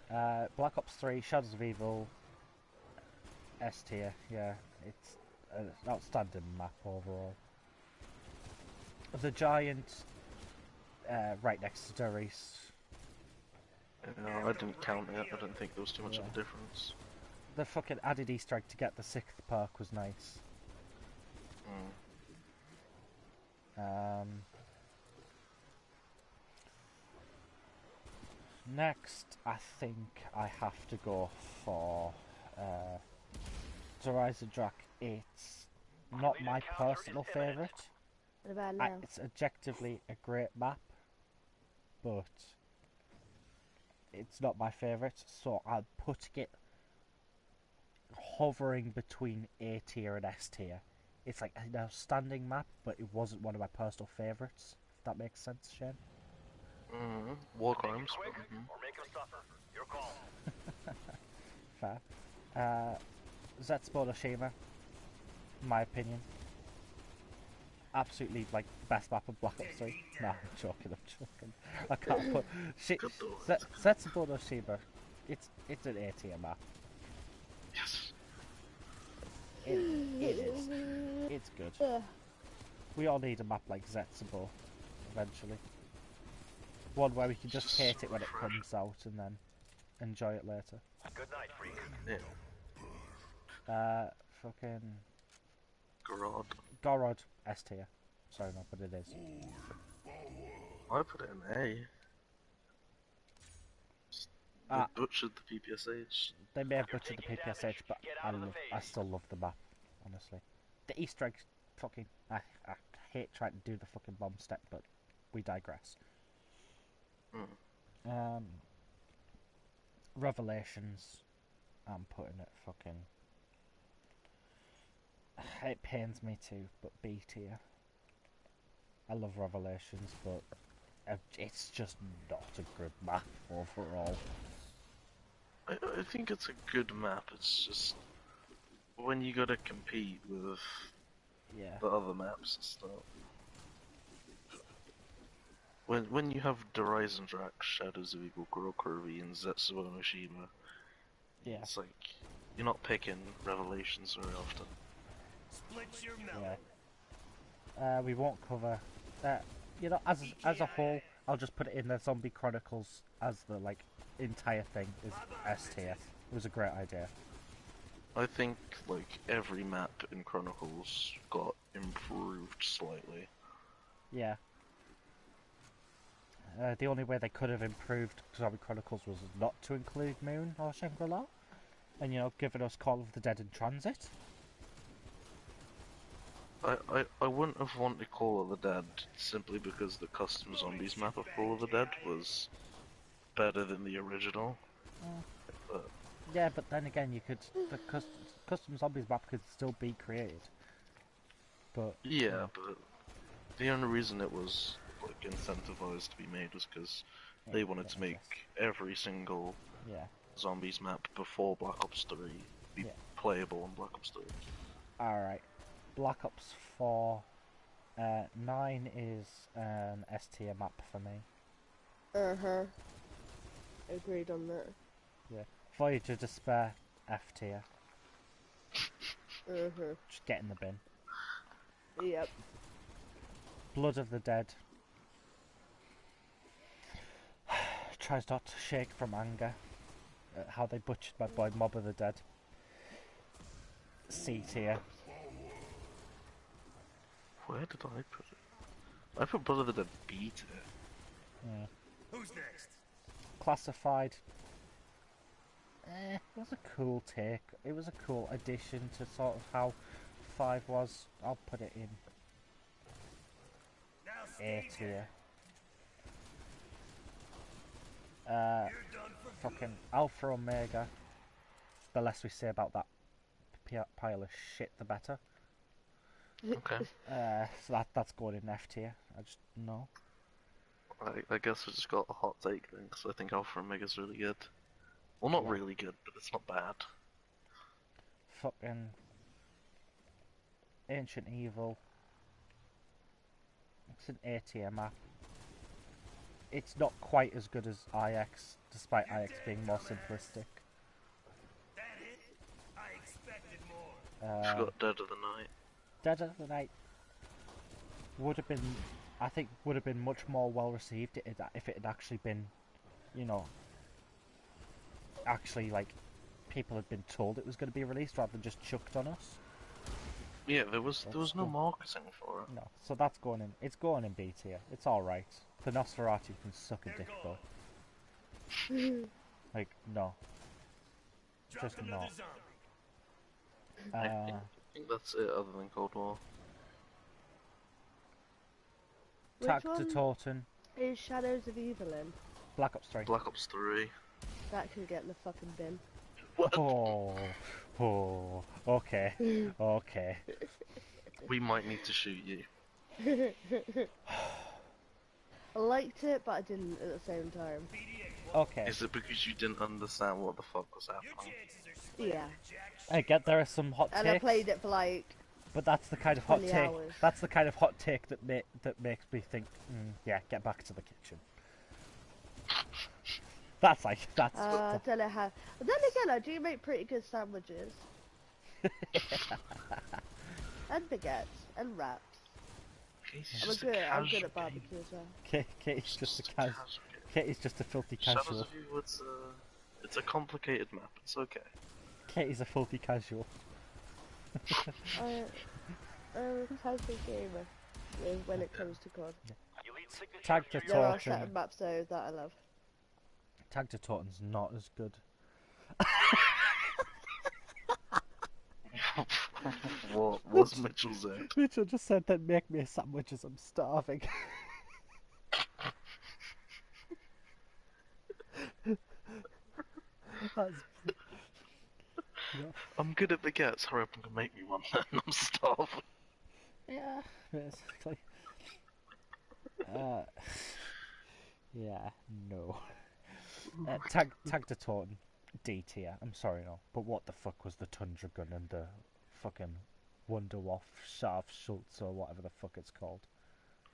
Black Ops 3, Shadows of Evil, S tier. Yeah, it's an outstanding map overall. The Giant, right next to Doris. I didn't count it. I didn't think there was too much of a difference. The fucking added Easter egg to get the 6th perk was nice. Next, I think I have to go for Horizon Drac. It's not my personal favourite. What about now? It's objectively a great map, but it's not my favourite, so I'm putting it hovering between A tier and S tier. It's like an outstanding map, but it wasn't one of my personal favourites, if that makes sense, Shane. War crimes. Or make them suffer. Your call. Fair. Zetsubo Shima, my opinion. Absolutely, like, best map of Black Ops 3. Nah, I'm joking. I can't put... Zetsubo Shima, it's an A tier map. Yes. It is. It's good. We all need a map like Zetsubo, eventually. One where we can just hate it when it comes out and then enjoy it later. Good night, freak. Yeah. Fucking... Gorod. S tier. Sorry, no, but it is. I put it in A. They butchered the PPSH. They may have butchered the PPSH, but I still love the map, honestly. The Easter eggs, fucking... I hate trying to do the fucking bomb step, but we digress. Revelations, I'm putting it fucking... It pains me too, but B tier. I love Revelations, but it's just not a good map overall. I think it's a good map. It's just when you gotta compete with Yeah. the other maps and stuff. When you have Horizon Drax, Shadows of Evil, Goro Kirby, and Zetsuo Mishima, Yeah. it's like you're not picking Revelations very often. Split your melon. Yeah. We won't cover. You know, as a whole, I'll just put it in the Zombie Chronicles as the like entire thing is S tier. It was a great idea. I think like every map in Chronicles got improved slightly. Yeah. The only way they could have improved Zombie Chronicles was not to include Moon or Shangri-La, and you know, giving us Call of the Dead in Transit. I wouldn't have wanted Call of the Dead simply because the custom zombies map of Call of the Dead was better than the original. But Yeah, but then again, you could the custom zombies map could still be created. But yeah, but the only reason it was like incentivized to be made was because they wanted to make every single yeah. zombies map before Black Ops 3 be Yeah. playable on Black Ops 3. All right. Black Ops 4, 9 is an S tier map for me. Agreed on that. Yeah. Voyage of Despair, F tier. Just get in the bin. Yep. Blood of the Dead. Tries not to shake from anger at how they butchered my boy Mob of the Dead. C tier. Where did I put it? I put Blood of the Dead B tier. Yeah. Who's next? Classified. It was a cool take. It was a cool addition to sort of how 5 was. I'll put it in Now A stay tier. You're done for Fucking Alpha Omega. The less we say about that pile of shit, the better. Okay. So that's going in F tier. I just know. I guess I just got a hot take then, because I think Alpha Omega's really good. Well, not Yeah. really good, but it's not bad. Fucking Ancient Evil. It's an A tier map. It's not quite as good as IX, despite IX being more simplistic. that it? I expected more. I've got Dead of the Night. Dead of the Night would have been, I think, would have been much more well received if it had actually been, you know, actually like people had been told it was going to be released rather than just chucked on us. Yeah, there was no marketing for it. No, so that's going in. It's going in B tier. It's all right. The Nosferatu can suck a dick though. Like no, Drop just another not. zombie. I think that's it, other than Cold War. Tag Which to one Taunton, is Shadows of Evil in? Black Ops 3. Black Ops 3. That can get in the fucking bin. Oh, okay, okay. We might need to shoot you. I liked it, but I didn't at the same time. Okay. Is it because you didn't understand what the fuck was Your happening? chances are slim, Yeah. Jack. I get there are some hot And I takes, played it for like but that's the kind of hot 20 take. hours. That's the kind of hot take that makes me think, yeah, get back to the kitchen. That's like that's. I don't know how. But then again, I do make pretty good sandwiches. And baguettes and wraps. Casey's I'm just a good. I'm casual good at game. barbecue as well. Katie's just a Just a casual. casual game. Katie's just a filthy Shadows casual. of Evil, it's a complicated map. It's okay. Katie's a filthy casual. I'm a casual gamer when it comes to COD. Elite signature Tag to here. There are Taunton. certain maps though that I love. Tag to Taunton's not as good. What was Mitchell saying? Mitchell just said that make me a sandwich as I'm starving. That's... I'm good at baguettes. Hurry up and make me one then. I'm starving. Yeah, basically. Yeah, no. Tag to Taunton. D tier. I'm sorry, no. But what the fuck was the Tundra gun and the fucking Wunderwaffe Scharf Schultz or whatever the fuck it's called?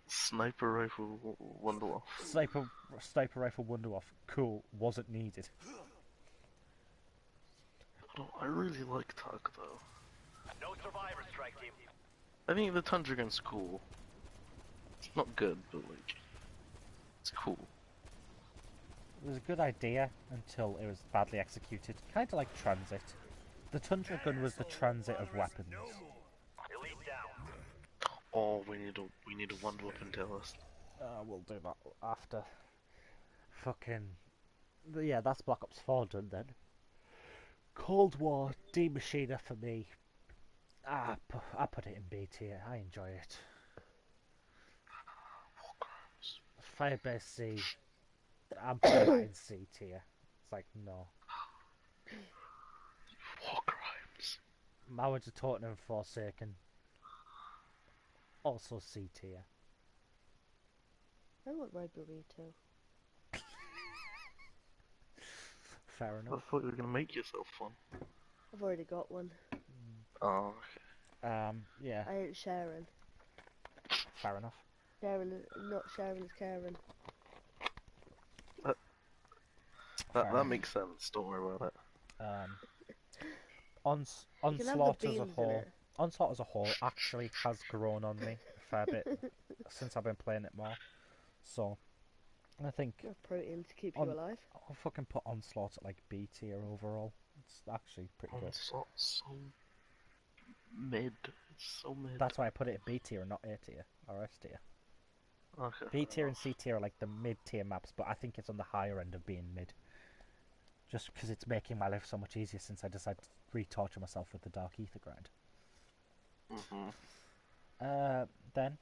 Sniper rifle Wonderwall. Sniper rifle Wunderwaffe. Cool. Wasn't needed. I really like Tug though. No survivors, strike team. I think the Tundra gun's cool. It's not good, but like, it's cool. It was a good idea until it was badly executed. Kind of like Transit. The Tundra gun was the transit of weapons. Elite down. Oh, we need a one weapon terrorist. We'll do that after. Fucking. Yeah, that's Black Ops 4 done then. Cold War D-Machiner for me. I put it in B tier. I enjoy it. Firebase C. I'm putting that in C tier. It's like, no. War crimes. Mowers of Tottenham Forsaken. Also C tier. I want Rivalry too. Fair I enough. thought you were gonna make yourself one. I've already got one. Oh, Yeah, I ain't sharing. fair enough. Not sharing is caring. okay. Fair That enough. makes sense. Don't worry about it. You can have the Onslaught as a beans in whole. it. Onslaught as a whole actually has grown on me a fair bit since I've been playing it more. So, I think Enough protein to keep you alive. I'll fucking put Onslaught at like B tier overall. It's actually pretty good. Onslaught's so mid. It's so mid. That's why I put it in B tier and not A tier or S tier. Okay. B tier and C tier are like the mid tier maps, but I think it's on the higher end of being mid. Just because it's making my life so much easier since I decided to re-torture myself with the Dark Aether grind. Then,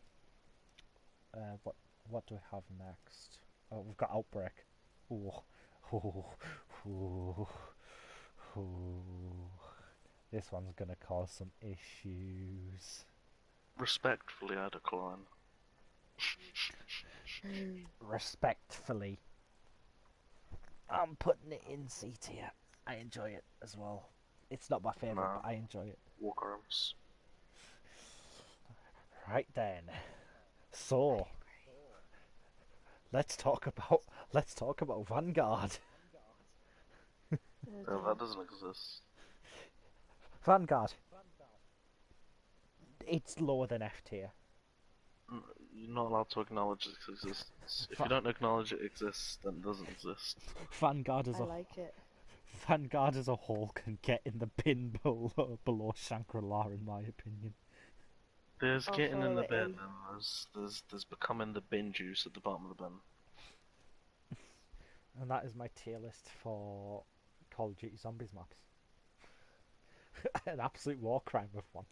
what do we have next? Oh, we've got Outbreak. Ooh. Ooh. Ooh. Ooh. This one's gonna cause some issues. Respectfully, I decline. Respectfully, I'm putting it in C tier. I enjoy it as well. It's not my favourite, Nah. but I enjoy it. War crimes. Right then. So, let's talk about Vanguard. No, that doesn't exist. Vanguard. It's lower than F tier. You're not allowed to acknowledge its existence. If you don't acknowledge it exists, then it doesn't exist. Vanguard I like it. Vanguard as a whole can get in the bin below Shangri-La, in my opinion. There's I'll getting in follow the it bin, in. and there's becoming the bin juice at the bottom of the bin. And that is my tier list for Call of Duty Zombies maps. An absolute war crime of one.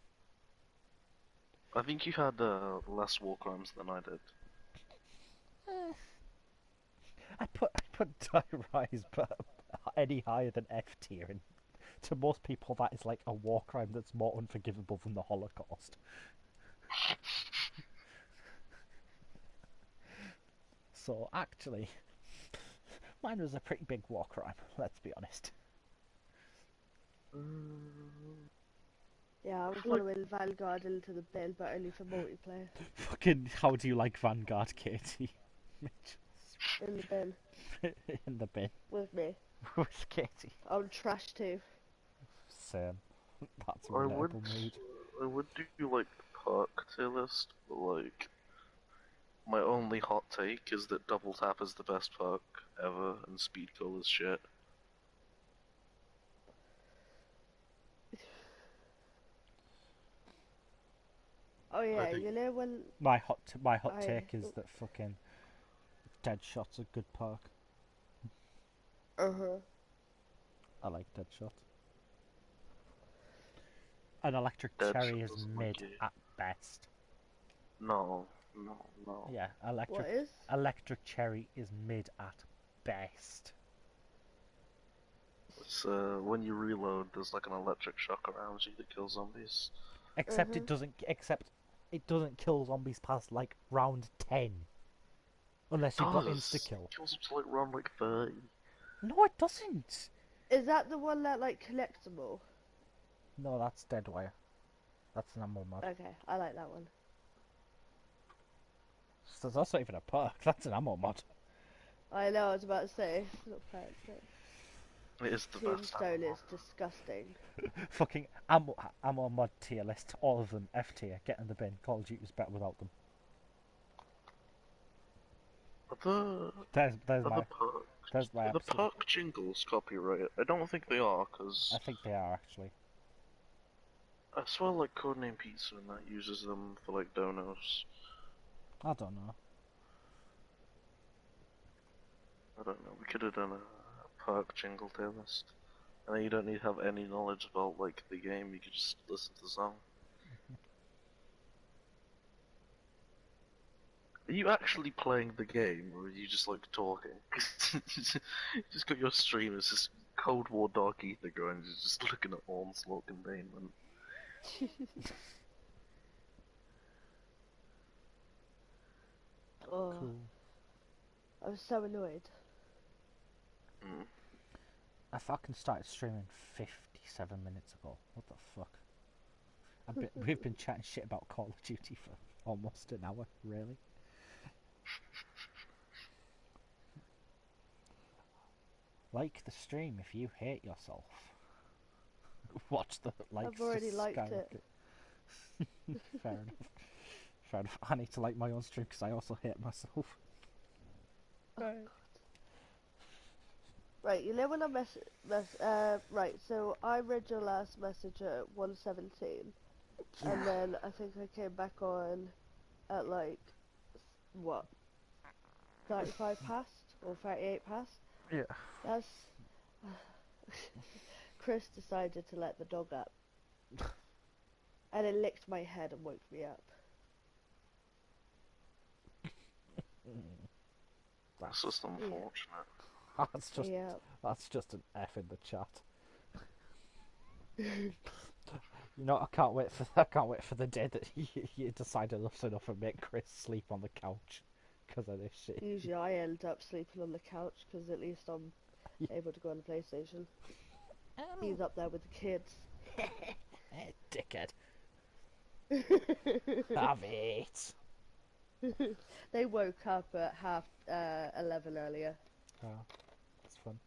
I think you had less war crimes than I did. I put Die Rise but any higher than F tier, and to most people that is like a war crime that's more unforgivable than the Holocaust. So actually, mine was a pretty big war crime, let's be honest. Yeah, I'm following Vanguard into the bin, but only for multiplayer. Fucking, how do you like Vanguard, Katie? In the bin. In the bin. With me. With Katie. I'm trash too. Same. That's a I would relatable mood. do like the perk tier list, but like my only hot take is that double tap is the best perk ever and speed kill is shit. Oh yeah, think- you know when... My hot take is that fucking Deadshot's a good perk. Uh-huh. I like Deadshot. An Electric Deadshot Cherry is doesn't mid like you. at best. No. Yeah, What is? Electric Cherry is mid at best. It's when you reload, there's like an electric shock around you that kills zombies. Except it doesn't kill zombies past like round 10. Unless you've got insta kill. Kills up to like round like 30. No, it doesn't. Is that the one that like collects them all? No, that's dead wire. That's an ammo mod. Okay, I like that one. So that's not even a perk. That's an ammo mod. I know, I was about to say. It's not fair, It is the best Tombstone ammo. is disgusting. Fucking ammo mod tier list. All of them F tier. Get in the bin. Call of Duty's better without them. Are There's the my the absolute. perk jingles copyrighted? I don't think they are, I because think they are actually. I swear like Codename Pizza and that uses them for like donos. I don't know. I don't know, we could have done a perk jingle tier list. And then you don't need to have any knowledge about like the game, you could just listen to the song. Are you actually playing the game, or are you just like talking? You just got your stream, it's just Cold War Dark Ether going, you're just looking at Onslaught containment. Oh, Cool. I was so annoyed. Mm. I fucking started streaming 57 minutes ago. What the fuck? We've been chatting shit about Call of Duty for almost an hour, really. Like the stream if you hate yourself. Watch the likes I've already just liked it. skyrocket. Fair enough. Fair enough. I need to like my own stream because I also hate myself. Right, you know when I right, so I read your last message at 1:17, and then I think I came back on at like, what, 35 past? Or 38 past? Yeah. That's... Chris decided to let the dog up. And it licked my head and woke me up. That's just unfortunate. That's just Yeah. that's just an F in the chat. You know, I can't wait for the day that you decide enough's enough and make Chris sleep on the couch because of this shit. Usually I end up sleeping on the couch because at least I'm able to go on the PlayStation. He's up there with the kids. Dickhead. Have it. They woke up at half 11 earlier. Oh, that's fun.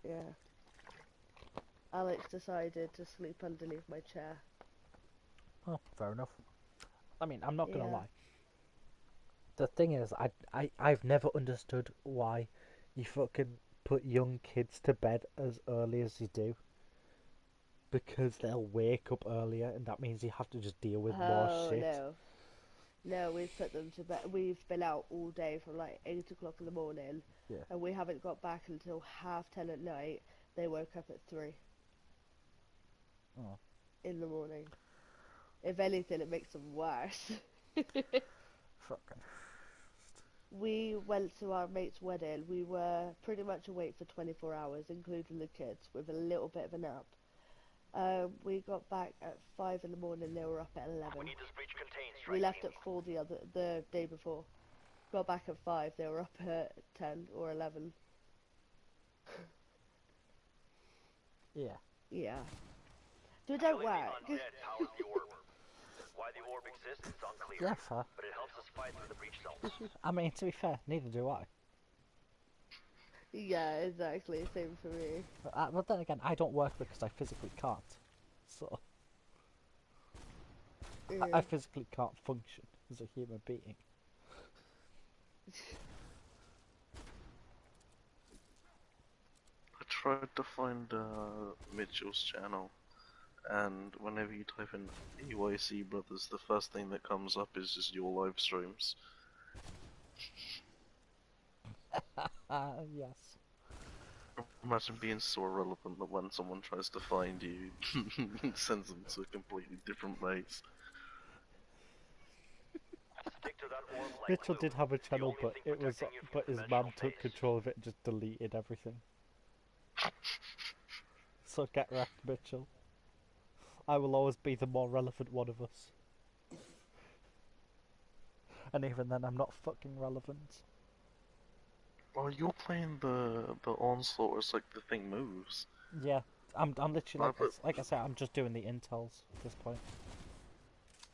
Yeah. Alex decided to sleep underneath my chair. Oh, fair enough. I mean, I'm not gonna Yeah. lie. The thing is, I've never understood why you fucking put young kids to bed as early as you do. Because they'll wake up earlier, and that means you have to just deal with more Oh shit. no. No, we've put them to bed. We've been out all day from like 8 o'clock in the morning. Yeah. And we haven't got back until 10:30 at night. They woke up at 3 Oh. in the morning. If anything, it makes them worse. Fucking. We went to our mate's wedding. We were pretty much awake for 24 hours, including the kids, with a little bit of a nap. We got back at 5 in the morning. They were up at 11. We need this breach contained. We Strike left team. at 4 the day before. Got back at 5. They were up at 10 or 11. Yeah. Yeah. So it don't Killing work. the undead powers the orb. Why the orb exists is unclear. Yeah, fair. But it helps us fight through the breach zones. I mean, to be fair, neither do I. Yeah, exactly. Same for me. But then again, I don't work because I physically can't. So I Yeah. physically can't function as a human being. I tried to find Mitchell's channel, and whenever you type in EYC Brothers, the first thing that comes up is just your live streams. Yes. Imagine being so irrelevant that when someone tries to find you, it sends them to a completely different place. Stick to that orb like Mitchell glue. did have a It's the channel, only but thing it was protecting you from but the his dimensional mum took phase. control of it and just deleted everything. So get wrecked, Mitchell. I will always be the more relevant one of us. And even then, I'm not fucking relevant. Well, you're playing the onslaught as like the thing moves. Yeah, I'm literally I put, like I said, I'm just doing the intels at this point.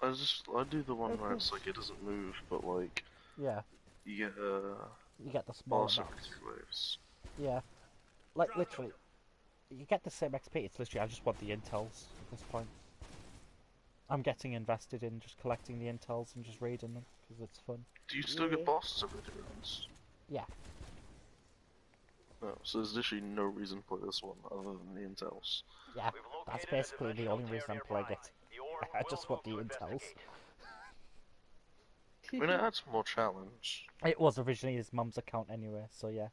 I do the one where Okay. it's like it doesn't move, but like Yeah, you get you get the smaller boss every maps. 3 waves. Yeah, like literally, you get the same XP. It's literally I just want the intels at this point. I'm getting invested in just collecting the intels and just reading them because it's fun. Do you still Yeah. get bosses every 3 rounds? Yeah, No, so there's literally no reason to play this one other than the intels. yeah, We've that's located a basically the dimensional only tear reason I'm playing nearby. it. The ore I will just go want the to intels. investigate. I mean, it adds more challenge. It was originally his mum's account anyway, so yeah.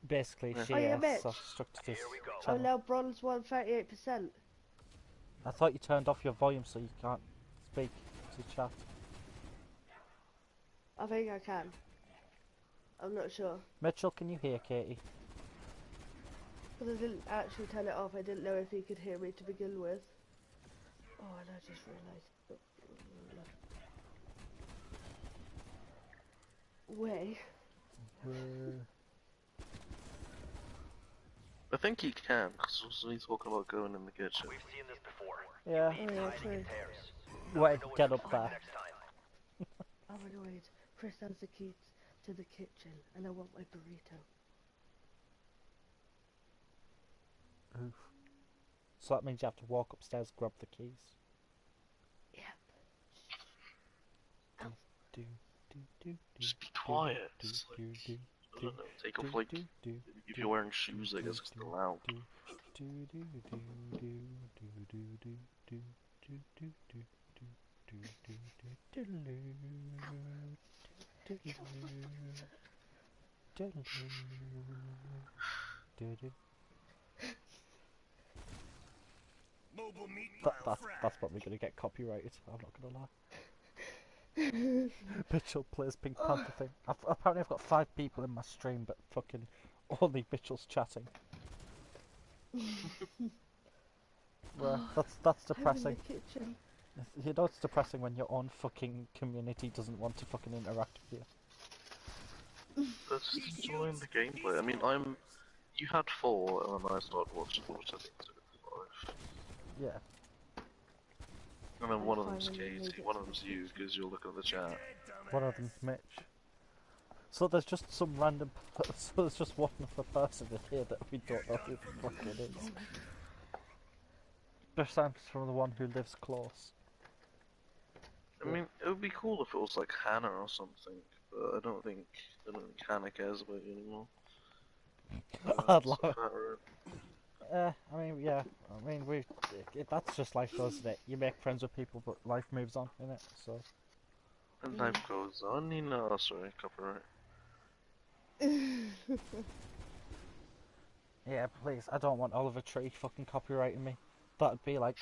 Basically, Yeah. she Oh yeah, Mitch. constructed this Here we go. Oh, channel. now bronze 138%. I thought you turned off your volume so you can't speak to chat. I think I can. I'm not sure. Mitchell, can you hear Katie? Because I didn't actually turn it off. I didn't know if he could hear me to begin with. Oh, and I just realised. Way. I think he can, because wasn't he talking about going in the kitchen? We've seen this before. Yeah. Oh yeah, Hiding true. in tears. Wait, Know what get to up expect there. next time. I'm annoyed. Chris has the key to the kitchen, and I want my burrito. Oof. So that means you have to walk upstairs, grab the keys. Yep. Do, do, do, do, Just be do, quiet. do, It's do, like, do, I do, don't know, take do, off like, do, do, if do, you're wearing do, shoes, I do, guess it's do, still loud. do, do, do, do, do, do, do, do, do, do, do, do, do, do, do, do, do, do. Mobile meat pile fried. That's probably gonna get copyrighted. I'm not gonna lie. Mitchell plays Pink Panther thing. Apparently I've got 5 people in my stream, but fucking only Mitchell's chatting. Well, that's I'm in depressing. the kitchen. You know it's depressing when your own fucking community doesn't want to fucking interact with you. Just enjoying the gameplay. I mean, you had 4, and then I started watching, which I think is 5. Yeah. And then I'm one of them's finally made Katie, it one to of the them's you, kitchen. because you're looking at the chat. One of them's Mitch. So there's just some random. So there's just one other person in here that we don't know who the fuck it is. Besides from the one who lives close. I mean, it would be cool if it was like Hannah or something, but I don't think Hannah cares about you anymore. I'd So love. Farah- I mean, yeah. I mean, that's just life, though, isn't it? You make friends with people, but life moves on, innit? So. And life goes on, you know. Oh, sorry, copyright. Yeah, please. I don't want Oliver Tree fucking copyrighting me. That'd be like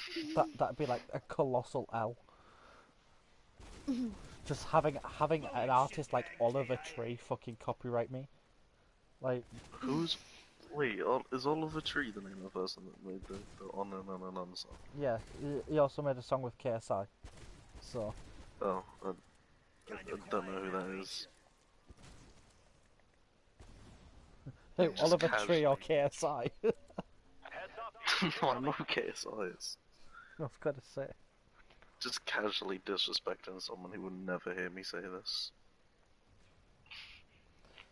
that'd be like a colossal L. Just having an artist like Oliver Tree fucking copyright me. Like, Who's... Wait, is Oliver Tree the name of the person that made the On and On song? yeah, he also made a song with KSI. So, Oh, I don't know who that is. who, Just Oliver Tree or casually. KSI? Heads up. No, I know who KSI is. I was gonna say. Just casually disrespecting someone who would never hear me say this.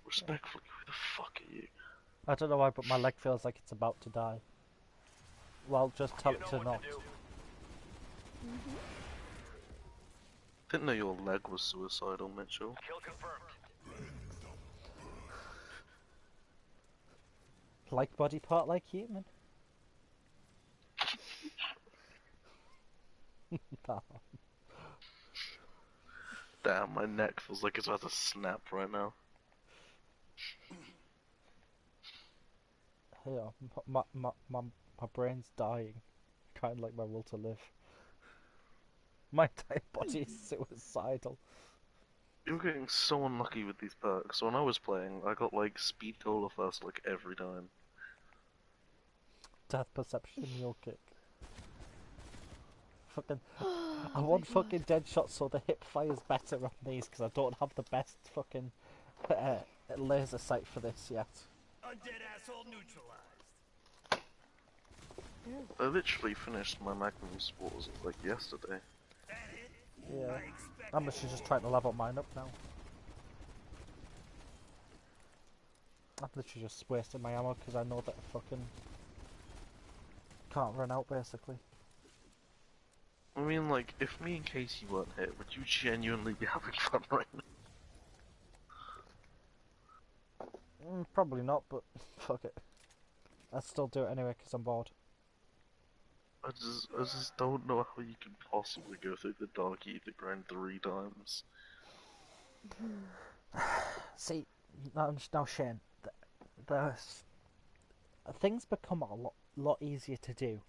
Respectfully, who the fuck are you? I don't know why, but my leg feels like it's about to die. Well, just tell You it know to what not. to do. Didn't know your leg was suicidal, Mitchell. Kill confirmed. Like body part, like human. Damn, my neck feels like it's about to snap right now. Yeah, my brain's dying. Kind of like my will to live. My entire body is suicidal. You're getting so unlucky with these perks. When I was playing, I got like speed cola first like every time. Death perception, mule kick. Fucking, Oh I my want God. fucking dead shots so the hip fire's better on these because I don't have the best fucking laser sight for this yet. Undead asshole neutralized. I literally finished my Magnum Spores like yesterday. Yeah. I'm literally just trying to level mine up now. I've literally just wasted my ammo because I know that I fucking can't run out basically. I mean, like, if me and Casey weren't here, would you genuinely be having fun right now? Probably not, but fuck it. I'd still do it anyway because I'm bored. I just don't know how you can possibly go through the Dark Ether grind 3 times. See, now Shane, the things become a lot easier to do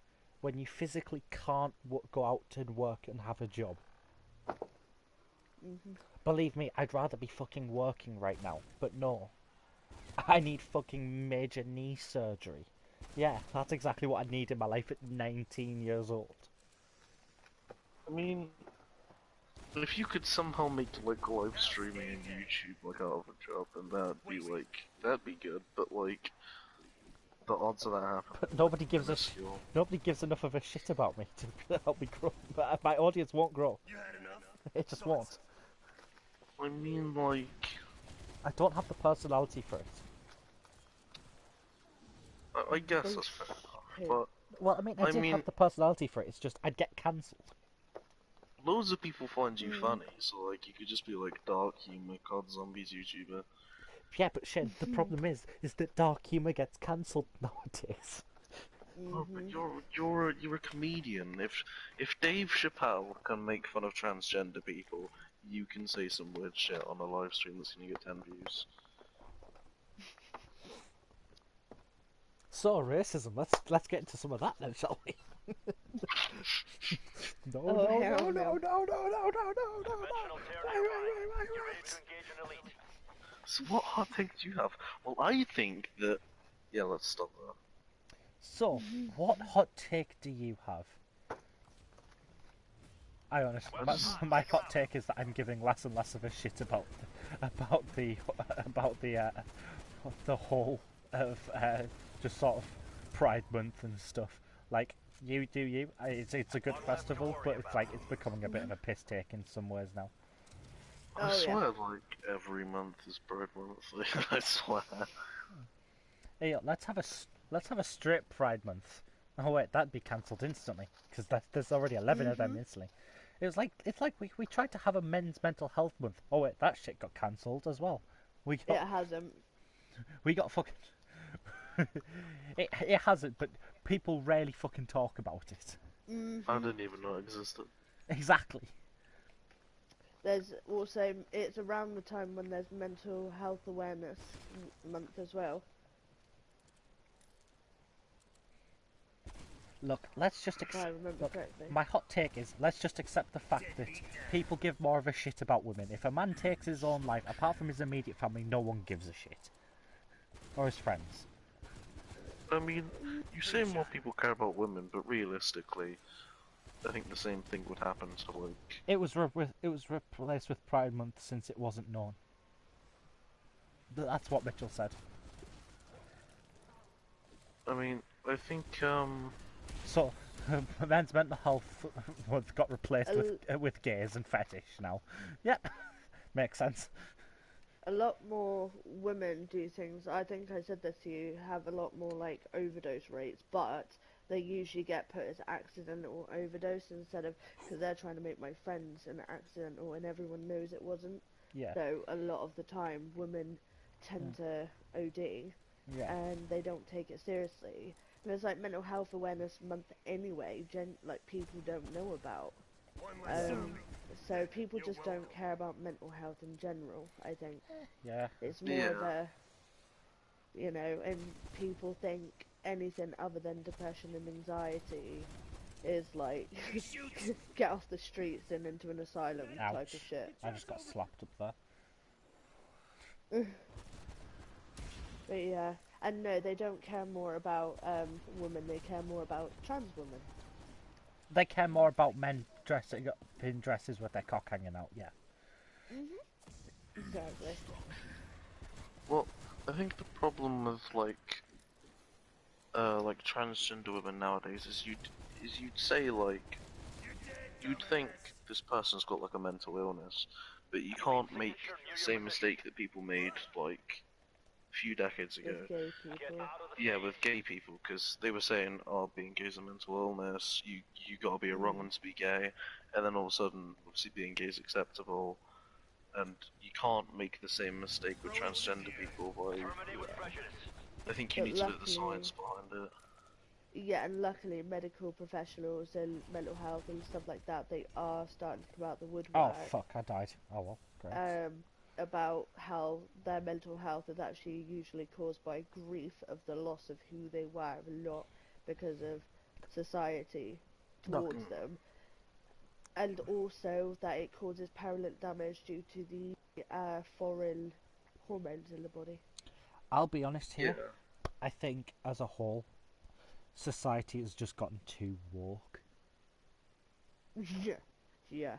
when you physically can't go out and work and have a job. Believe me, I'd rather be fucking working right now, but no. I need fucking major knee surgery. Yeah, that's exactly what I need in my life at 19 years old. I mean, if you could somehow make like live streaming and YouTube like out of a job, then that'd be good. But like, the odds of that happening. But nobody gives nobody gives enough of a shit about me to help me grow. But my audience won't grow. You had enough? It just won't. I mean, like, I don't have the personality for it. I guess that's fair enough. But Well, I mean, I do have the personality for it. It's just I'd get cancelled. loads of people find you funny, so like you could just be like dark humor, COD Zombies YouTuber. Yeah, but Shen, the problem is that dark humour gets cancelled nowadays. Oh, but you're a comedian. If Dave Chappelle can make fun of transgender people, you can say some weird shit on a live stream that's gonna get 10 views. So racism. Let's get into some of that then, shall we? No. Conventional terror nearby. You're ready to engage an elite. So what hot take do you have? Well, I think that... Yeah, let's stop there. So, what hot take do you have? I honestly, my hot take is that I'm giving less and less of a shit about the whole of just sort of Pride Month and stuff. Like, you do you. It's a good festival, but it's like it's becoming a bit of a piss take in some ways now. I swear, like, every month is Pride Month. I swear. Hey, let's have a straight Pride Month. Oh wait, that'd be cancelled instantly because there's already 11 of them instantly. It's like we tried to have a men's mental health month. Oh wait, that shit got cancelled as well. It hasn't. We got fucking. it hasn't, but people rarely fucking talk about it. I didn't even know it existed. Exactly. There's also, it's around the time when there's Mental Health Awareness Month as well. Look, let's just If I remember correctly. my hot take is let's just accept the fact that people give more of a shit about women. If a man takes his own life, apart from his immediate family, no one gives a shit. Or his friends. I mean, you say more people care about women, but realistically, I think the same thing would happen to like... It was replaced with Pride Month since it wasn't known. That's what Mitchell said. I mean, I think, So, men's mental health got replaced with gays and fetish now. Yep, makes sense. A lot more women do things, I think I said this to you, have a lot more like overdose rates, but they usually get put as accidental overdose instead of, because they're trying to make my friends an accidental and everyone knows it wasn't. Yeah. So a lot of the time women tend to OD and they don't take it seriously. And it's like Mental Health Awareness Month anyway, like people don't know about. So people just don't care about mental health in general, I think. Yeah. It's more of a, you know, and people think anything other than depression and anxiety is like get off the streets and into an asylum type of shit. I just got slapped up there. But yeah, and no, they don't care more about women, they care more about trans women. They care more about men dressing up in dresses with their cock hanging out, yeah. Exactly. well, I think the problem with, like, like transgender women nowadays is you'd say like you'd think this person's got like a mental illness, but you can't make the same mistake that people made like a few decades ago. With gay people. Yeah, with gay people, because they were saying, "Oh, being gay is a mental illness. You gotta be a wrong one to be gay," and then all of a sudden, obviously, being gay is acceptable, and you can't make the same mistake with transgender people by. Affirmative specialists. I think you But need to know the luckily, science behind it. yeah, and luckily medical professionals and mental health and stuff like that, they are starting to come out the Oh woodwork fuck, I died. Oh well, great. about how their mental health is actually usually caused by grief of the loss of who they were, not because of society Look, towards them. And also that it causes permanent damage due to the foreign hormones in the body. I'll be honest Yeah. here. I think as a whole, society has just gotten too woke. Yeah, yeah,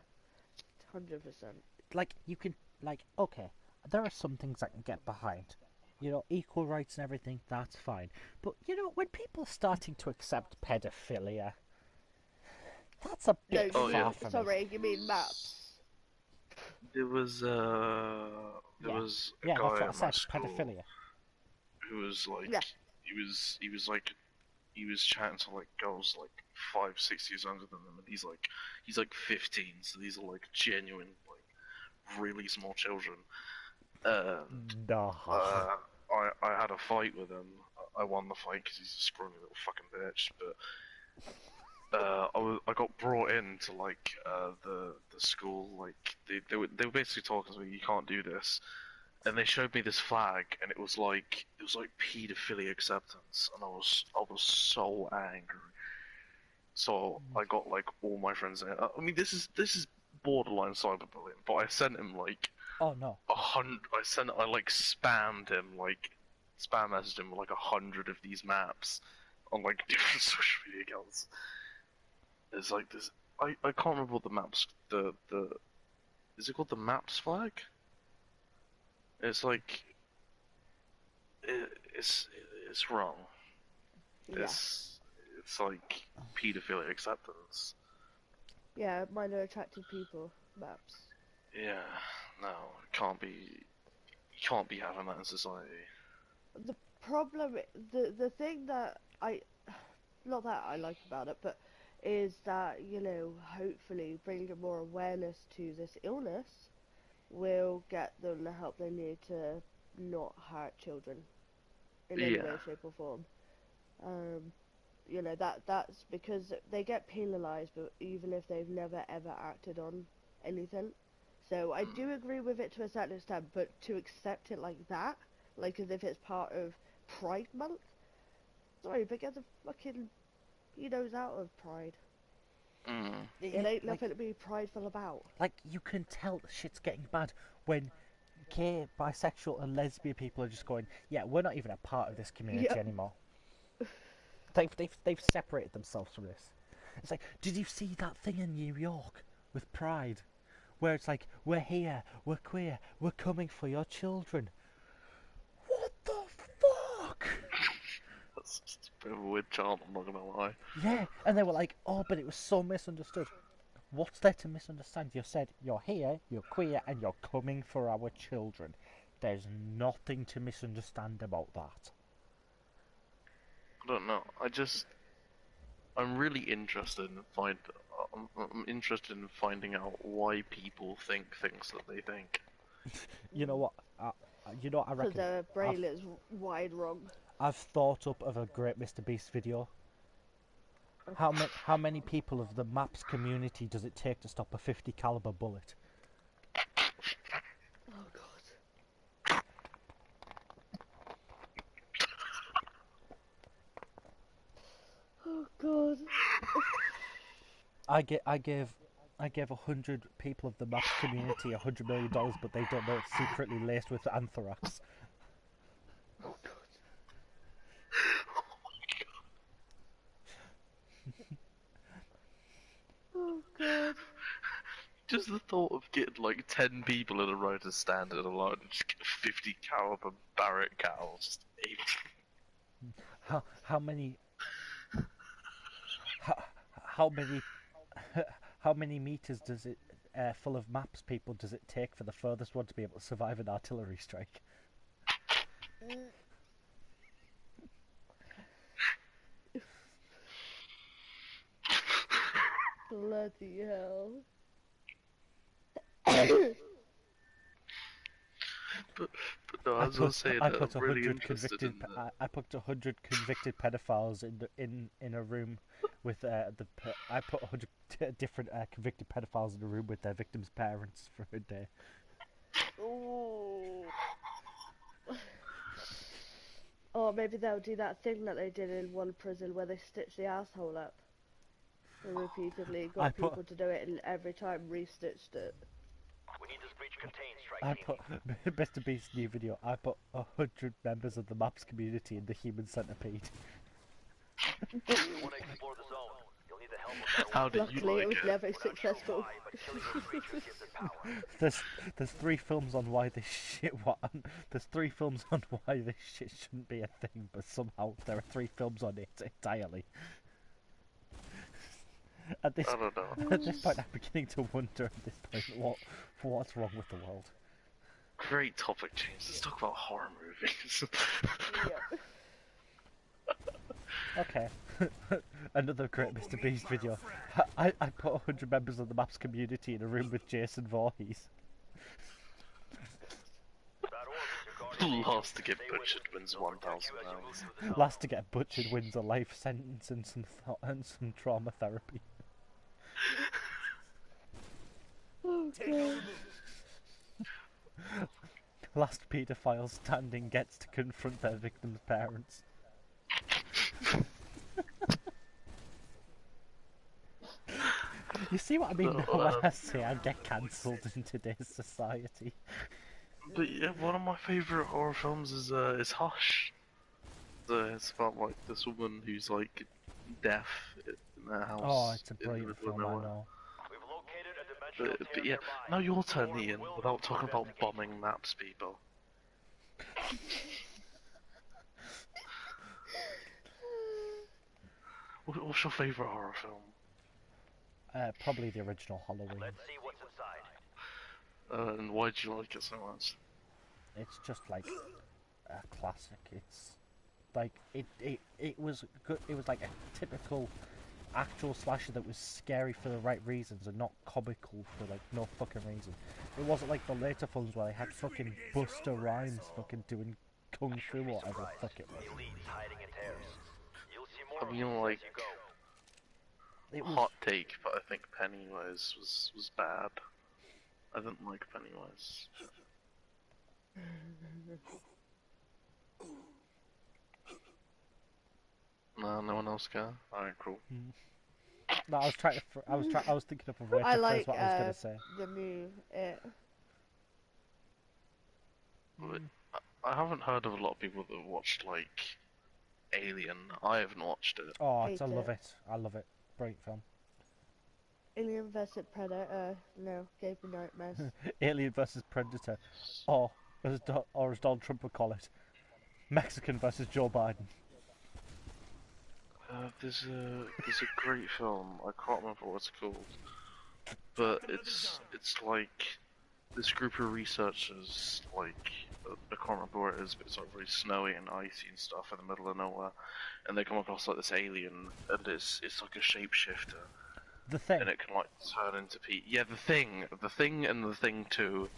100%. Like you can, like, okay, there are some things I can get behind. You know, equal rights and everything, that's fine. But you know, when people are starting to accept pedophilia, that's a No, bit you Oh, mean, yeah. far for me. sorry, you mean maps. There was Yeah, a yeah, that's guy what I at my said. school Pedophilia. who was like Yeah. he was chatting to like girls like 5, 6 years younger than him, and he's like 15, so these are like genuine like really small children. And Nah. I had a fight with him. I won the fight because he's a scrawny little fucking bitch. But I got brought in to like the school. Like they were basically talking to me. You can't do this. And they showed me this flag, and it was like paedophilia acceptance, and I was so angry. So I got like all my friends in. I mean, this is borderline cyberbullying, but I sent him like Oh no. I like spammed him, like spam messaged him with like 100 of these maps on like different social media accounts. It's like this. I can't remember what the maps the is it called the maps flag? It's like it's it's wrong. Yeah. It's like pedophilia acceptance. Yeah, minor attractive people maps. Yeah, no, it can't be. You can't be having that in society. The problem, the thing that not that I like about it, but is that, you know, hopefully bringing more awareness to this illness will get them the help they need to not hurt children in any way, Yeah. shape, or form. Um, you know, that's because they get penalised, but even if they've never ever acted on anything. So I do agree with it to a certain extent, but to accept it like that, like as if it's part of Pride Month, sorry, but get the fucking pedos out of Pride. Mm. It ain't Like, nothing to be prideful about. like you can tell that shit's getting bad when gay, bisexual, and lesbian people are just going, yeah, we're not even a part of this community Yep. anymore. They've separated themselves from this. It's like, did you see that thing in New York with Pride, where it's like, we're here, we're queer, we're coming for your children. What the fuck? That's just a bit of a weird chant, I'm not gonna lie. Yeah, and they were like, oh, but it was so misunderstood. What's there to misunderstand? You said you're here, you're queer, and you're coming for our children. There's nothing to misunderstand about that. I don't know. I'm really interested in I'm interested in finding out why people think things that they think. You know what? You know what I Because reckon? their brain is wide wrong. I've thought up of a great Mr. Beast video. How many people of the maps community does it take to stop a 50 caliber bullet? Oh god. Oh god. I gave 100 people of the maps community $100 million, but they don't know it's secretly laced with anthrax. Oh god. Oh god. Just the thought of getting like 10 people in a row to stand in a line and just get 50 caliber Barrett cows just aimed. how many how, how many how many meters does it full of maps people does it take for the furthest one to be able to survive an artillery strike? Bloody hell. But no, as I was saying, I I'm put a really hundred interested convicted in the. I put 100 convicted pedophiles in a room with I put 100 different convicted pedophiles in a room with their victims' parents for a day. Ooh. Or maybe they'll do that thing that they did in one prison where they stitch the asshole up. And repeatedly I got put people to do it and every time restitched it. We need this breach contained, strike I team. put Mr. Beast's new video. I put 100 members of the Maps community in the human centipede. If you want to explore the zone, you'll need the help of that How orc. did you Luckily, it like was it? never We're not sure successful. why, but killing those creatures gives it power. There's 3 films on why this shit there's 3 films on why this shit shouldn't be a thing, but somehow there are 3 films on it entirely. At this I don't know. at this point, I'm beginning to wonder at this point what's wrong with the world. Great topic change. Let's talk about horror movies. Yep. Okay, another great Mr. Beast video. I put 100 members of the Maps community in a room with Jason Voorhees. That orc is your guardian angel. Last to get Stay with butchered him. wins He'll protect you as you move £1,000. through the zone. Last to get butchered wins a life sentence and some trauma therapy. Take no move. Last paedophile standing gets to confront their victim's parents. You see what I mean now when I say I get cancelled in today's society? But yeah, one of my favourite horror films is Hush. It's about like this woman who's like deaf in their house. Oh, it's a in the brilliant middle of film, I nowhere. know. We've located a dimensional tear But yeah, nearby. now your turn, Orc Ian, will without talking about investigate. bombing maps, people. What's your favourite horror film? Probably the original Halloween. Let's see what's inside. And why do you like it so much? It's just like a classic. It's like it was good. It was like a typical actual slasher that was scary for the right reasons and not comical for like no fucking reason. It wasn't like the later films where they had fucking Buster Rhymes fucking doing kung fu or whatever the fuck it was. Elites hiding in tears. You'll see more I of mean, these like, as you go. It was hot take, but I think Pennywise was bad. I didn't like Pennywise. No one else can? Alright, cool. no. I was trying to. I was thinking of a way to I phrase like what I was gonna say. the new It. But I haven't heard of a lot of people that watched, like, Alien. I haven't watched it. Oh, I Hate love it. it. I love it. Brilliant film. Alien vs Predator. No, gave me nightmares. Alien versus Predator, or as Donald Trump would call it, Mexican versus Joe Biden. There's a great film. I can't remember what it's called, but it's like this group of researchers, like I can't remember where it is, but it's like really snowy and icy and stuff in the middle of nowhere, and they come across like this alien, and it's like a shapeshifter, The Thing. and it can like turn into people. Yeah, the thing, and the Thing 2.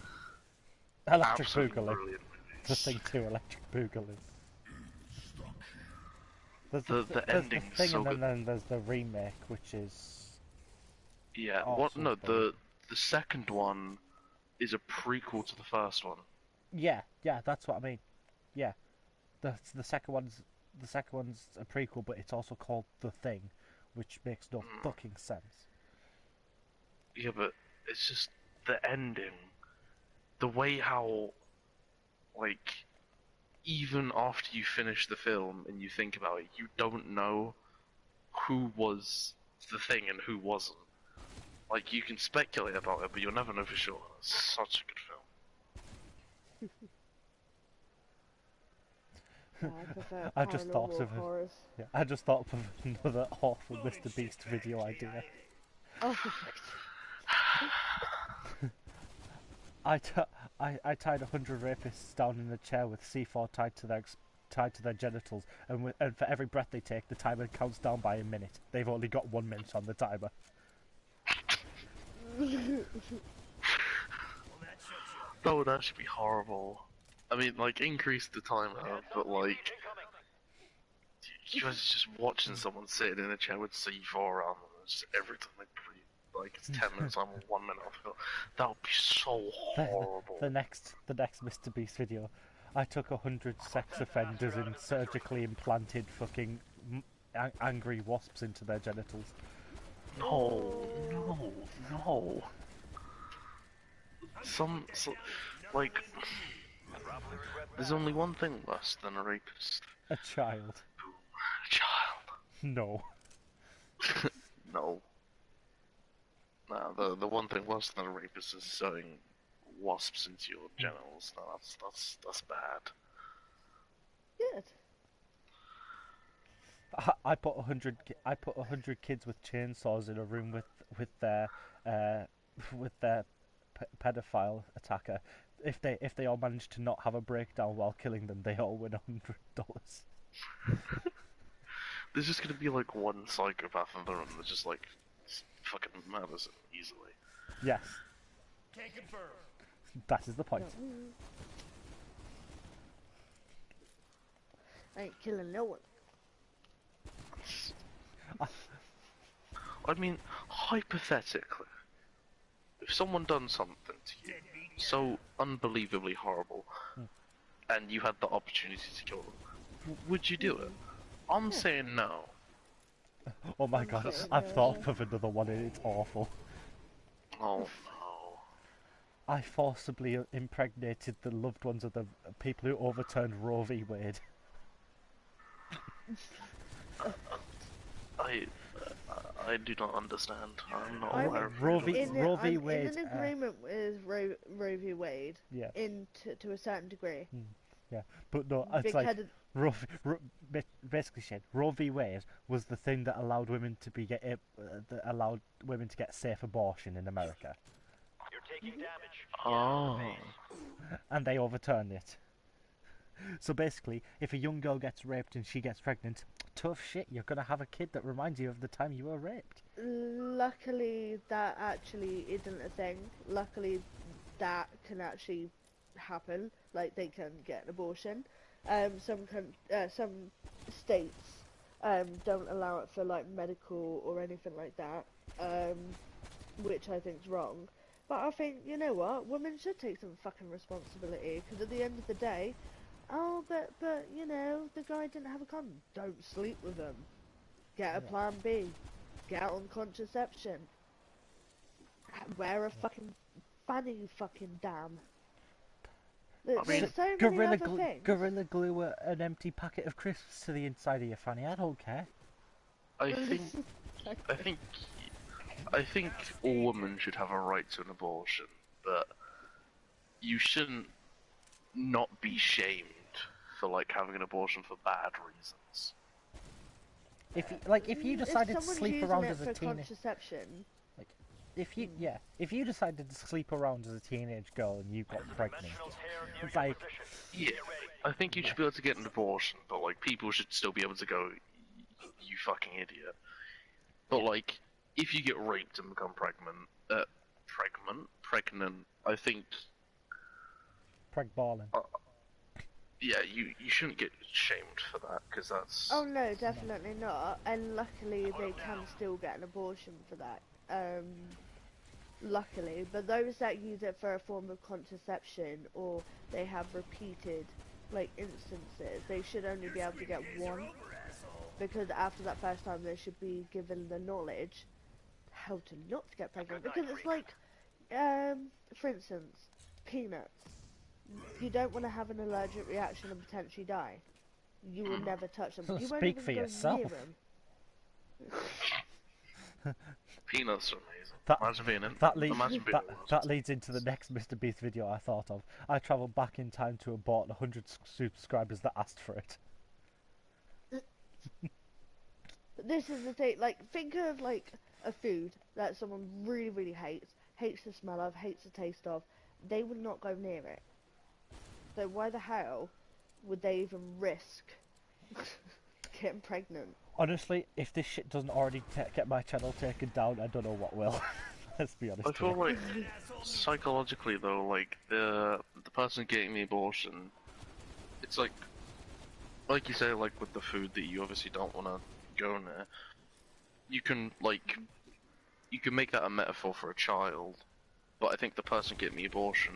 Electric Absolutely Boogaloo. brilliant The movies. Thing 2, Electric Boogaloo. There's The there's ending's the Thing, so and good. then there's the remake, which is Yeah, also no, brilliant. the second one is a prequel to the first one. Yeah, that's what I mean. Yeah, the second one's a prequel, but it's also called The Thing, which makes no fucking sense. Yeah, but it's just the ending. The way how, like, even after you finish the film and you think about it, you don't know who was the Thing and who wasn't. Like, you can speculate about it, but you'll never know for sure. It's such a good film. I prefer I just thought paranormal of it. horrors. Yeah, I just thought of another awful Mr. Beast video idea. Oh, I, t- I tied 100 rapists down in a chair with C4 tied to their genitals, and for every breath they take, the timer counts down by a minute. They've only got 1 minute on the timer. That would actually be horrible. I mean, like, increase the timer, but like, you guys are just watching someone sitting in a chair with C4 on them, just every time they breathe, like it's 10 minutes on, 1 minute off. That would be so horrible. The next Mr. Beast video, I took 100 sex offenders and surgically implanted fucking angry wasps into their genitals. No, no. Like, there's only one thing worse than a rapist. A child. A child. No. No. Nah, the one thing worse than a rapist is sewing wasps into your genitals. No, that's bad. good. I put 100 kids with chainsaws in a room with their pedophile attacker. If they all manage to not have a breakdown while killing them, they all win $100. There's just gonna be like one psychopath in the room that just like fucking murders it easily. Yes, Can't confirm. that is the point. I ain't killing no one. I mean, hypothetically, if someone done something to you so unbelievably horrible, and you had the opportunity to kill them, would you do it? I'm saying no. Oh my god, I've thought of another one and it's awful. Oh no. I forcibly impregnated the loved ones of the people who overturned Roe v. Wade. I do not understand. I'm not I'm aware of Roe v. I'm Wade. in an agreement with Roe v. Wade. Yeah. To a certain degree. Yeah, but no, it's like Because basically, shit. Roe v. Wade was the thing that allowed women to get safe abortion in America, You're taking damage. Oh. and they overturned it. So basically, if a young girl gets raped and she gets pregnant, tough shit. You're gonna have a kid that reminds you of the time you were raped. luckily, that actually isn't a thing. Luckily, that can actually happen. Like, they can get an abortion. Some states don't allow it for like medical or anything like that, which I think is wrong. But I think, you know what, women should take some fucking responsibility, because at the end of the day, oh, but you know, the guy didn't have a condom. Don't sleep with him. Get a plan B. Get on contraception. Wear a fucking fanny, you fucking damn. There's so many other things. Gorilla glue an empty packet of crisps to the inside of your fanny. I don't care. I think all women should have a right to an abortion, but you shouldn't not be shamed for like having an abortion for bad reasons. If you decided to sleep around as a teenager, contraception. if you decided to sleep around as a teenage girl and you got pregnant, it's like, Yeah, I think you should be able to get an abortion, but like people should still be able to go, you fucking idiot. But like, if you get raped and become pregnant, I think, pregballing. yeah, you shouldn't get shamed for that, because that's... Oh no, definitely not. And luckily they can still get an abortion for that. Luckily, but those that use it for a form of contraception, or they have repeated like instances, they should only be able to get one, because after that first time they should be given the knowledge how to not get pregnant. Because it's like, for instance, peanuts. You don't want to have an allergic reaction and potentially die. You will never touch them. You won't Speak even for go yourself. near them. Peanuts are amazing. That Imagine being in. that leads Imagine being that in those. that leads into the next Mr. Beast video I thought of. I travelled back in time to abort 100 subscribers that asked for it. This is the thing, like, think of, like, a food that someone really, really hates the smell of, hates the taste of. They would not go near it. So why the hell would they even risk getting pregnant? Honestly, if this shit doesn't already get my channel taken down, I don't know what will. Let's be honest. I feel here. like psychologically though, like the person getting the abortion, it's like you say, like with the food that you obviously don't want to go near. You can make that a metaphor for a child, but I think the person getting the abortion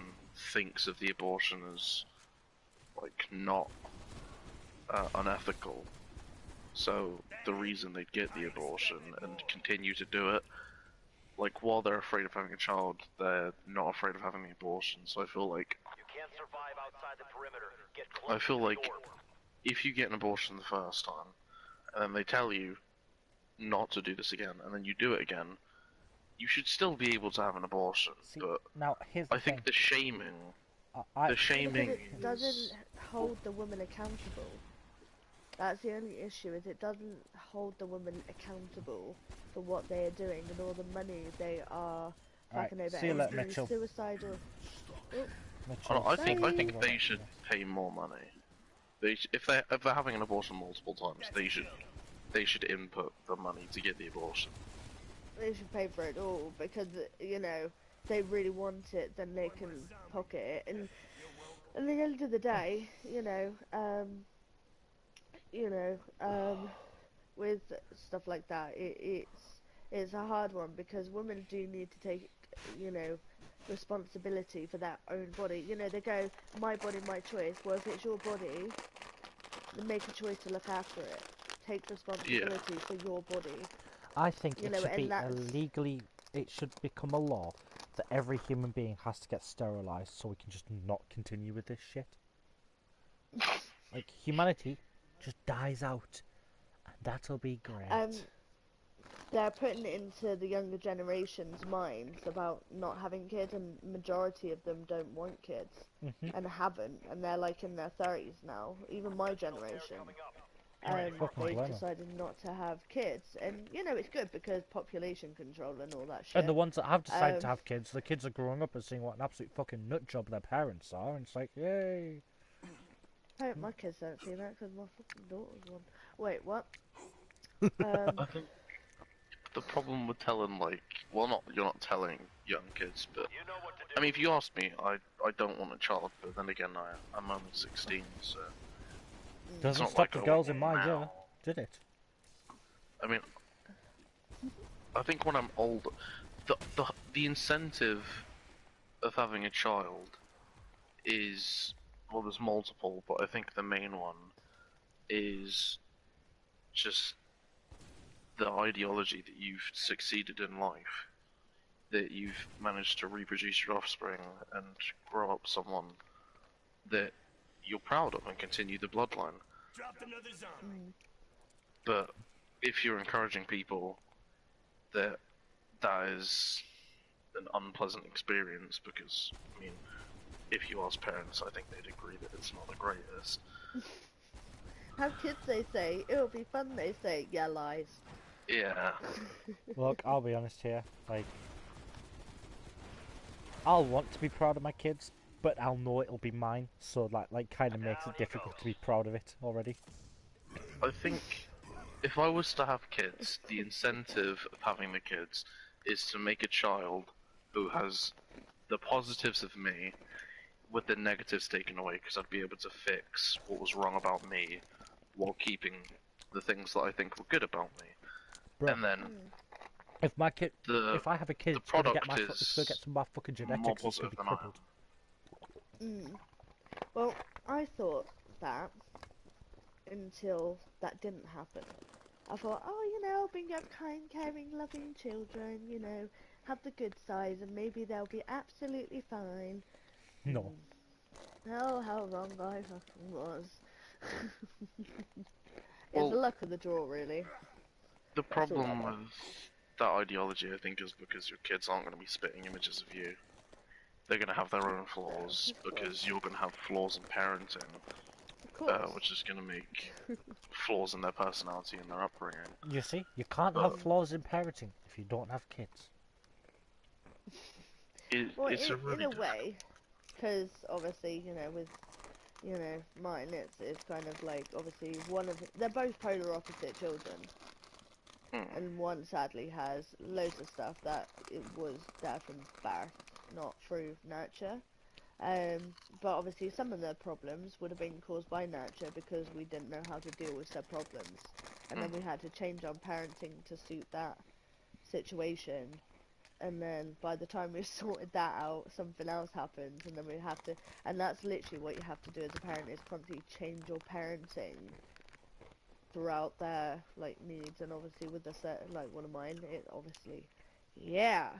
thinks of the abortion as like not unethical. So the reason they get the abortion and continue to do it, like while they're afraid of having a child, they're not afraid of having the abortion. So I feel like You can't survive outside the perimeter. Get close I feel to the like door. if you get an abortion the first time, and then they tell you not to do this again, and then you do it again, you should still be able to have an abortion. See, But now here's the I think thing. the shaming, I the Because shaming it doesn't is hold the woman accountable. That's the only issue, is it doesn't hold the women accountable for what they are doing and all the money they are Alright, fucking over. see you later, Any Mitchell. suicidal. Oh, Mitchell. I think Sorry. they should pay more money. If they're having an abortion multiple times, they should input the money to get the abortion. They should pay for it all because, you know, if they really want it, then they can pocket it. And at the end of the day, with stuff like that, it's a hard one because women do need to take, responsibility for their own body. You know, they go, my body, my choice. Well, if it's your body, then make a choice to look after it. Take responsibility for your body. I think You it know, should and be that's- illegally. It should become a law that every human being has to get sterilized, so we can just not continue with this shit. Like humanity just dies out, and that'll be great. They're putting it into the younger generation's minds about not having kids, and majority of them don't want kids and haven't, and they're like in their 30s now. Even my generation, Fucking they've blame 'em. decided not to have kids, and you know it's good because population control and all that shit. And the ones that have decided to Um, have kids, the kids are growing up and seeing what an absolute fucking nut job their parents are, and it's like, yay. I hope my kids don't see that because my fucking daughter's one. Wait, what? I think the problem with telling you're not telling young kids, but You know what to do. I mean, if you ask me, I don't want a child, but then again, I'm only 16, so Doesn't not stop like the I girls want in my now. year, did it? I mean, I think when I'm older, the incentive of having a child is, well, there's multiple, but I think the main one is just the ideology that you've succeeded in life, that you've managed to reproduce your offspring and grow up someone that you're proud of and continue the bloodline. Dropped another zombie. But if you're encouraging people that is an unpleasant experience, because, I mean, if you ask parents, I think they'd agree that it's not the greatest. Have kids, they say. It'll be fun, they say. Yeah, lies. Yeah. Look, I'll be honest here. Like, I'll want to be proud of my kids, but I'll know it'll be mine. So like kind of makes it difficult to be proud of it already. I think if I was to have kids, the incentive of having the kids is to make a child who has the positives of me with the negatives taken away, because I'd be able to fix what was wrong about me while keeping the things that I think were good about me. Bro, And then if my kid, the if I have a kid, the it's gonna get product it's gonna is get some of my fucking more genetics. It's gonna positive be than I am. crippled. Well, I thought that until that didn't happen. I thought, oh, bring up kind, caring, loving children, have the good sides, and maybe they'll be absolutely fine. No. Oh, how wrong I fucking was. It's Well, the luck of the draw, really. the That's all problem I know. with that ideology, I think, is because your kids aren't going to be spitting images of you. They're going to have their own flaws Of because course. you're going to have flaws in parenting, Of course. which is going to make flaws in their personality and their upbringing. You see, you can't have But flaws in parenting if you don't have kids. Well, it's a in really a way, because obviously, with mine, it's kind of like obviously they're both polar opposite children, and one sadly has loads of stuff that it was there from birth, not through nurture. But obviously some of the problems would have been caused by nurture because we didn't know how to deal with said problems, and then we had to change our parenting to suit that situation. And then by the time we sorted that out, something else happens, and then we have to, and that's literally what you have to do as a parent, is constantly change your parenting throughout their like needs. And obviously with the set, like one of mine, it obviously, yeah.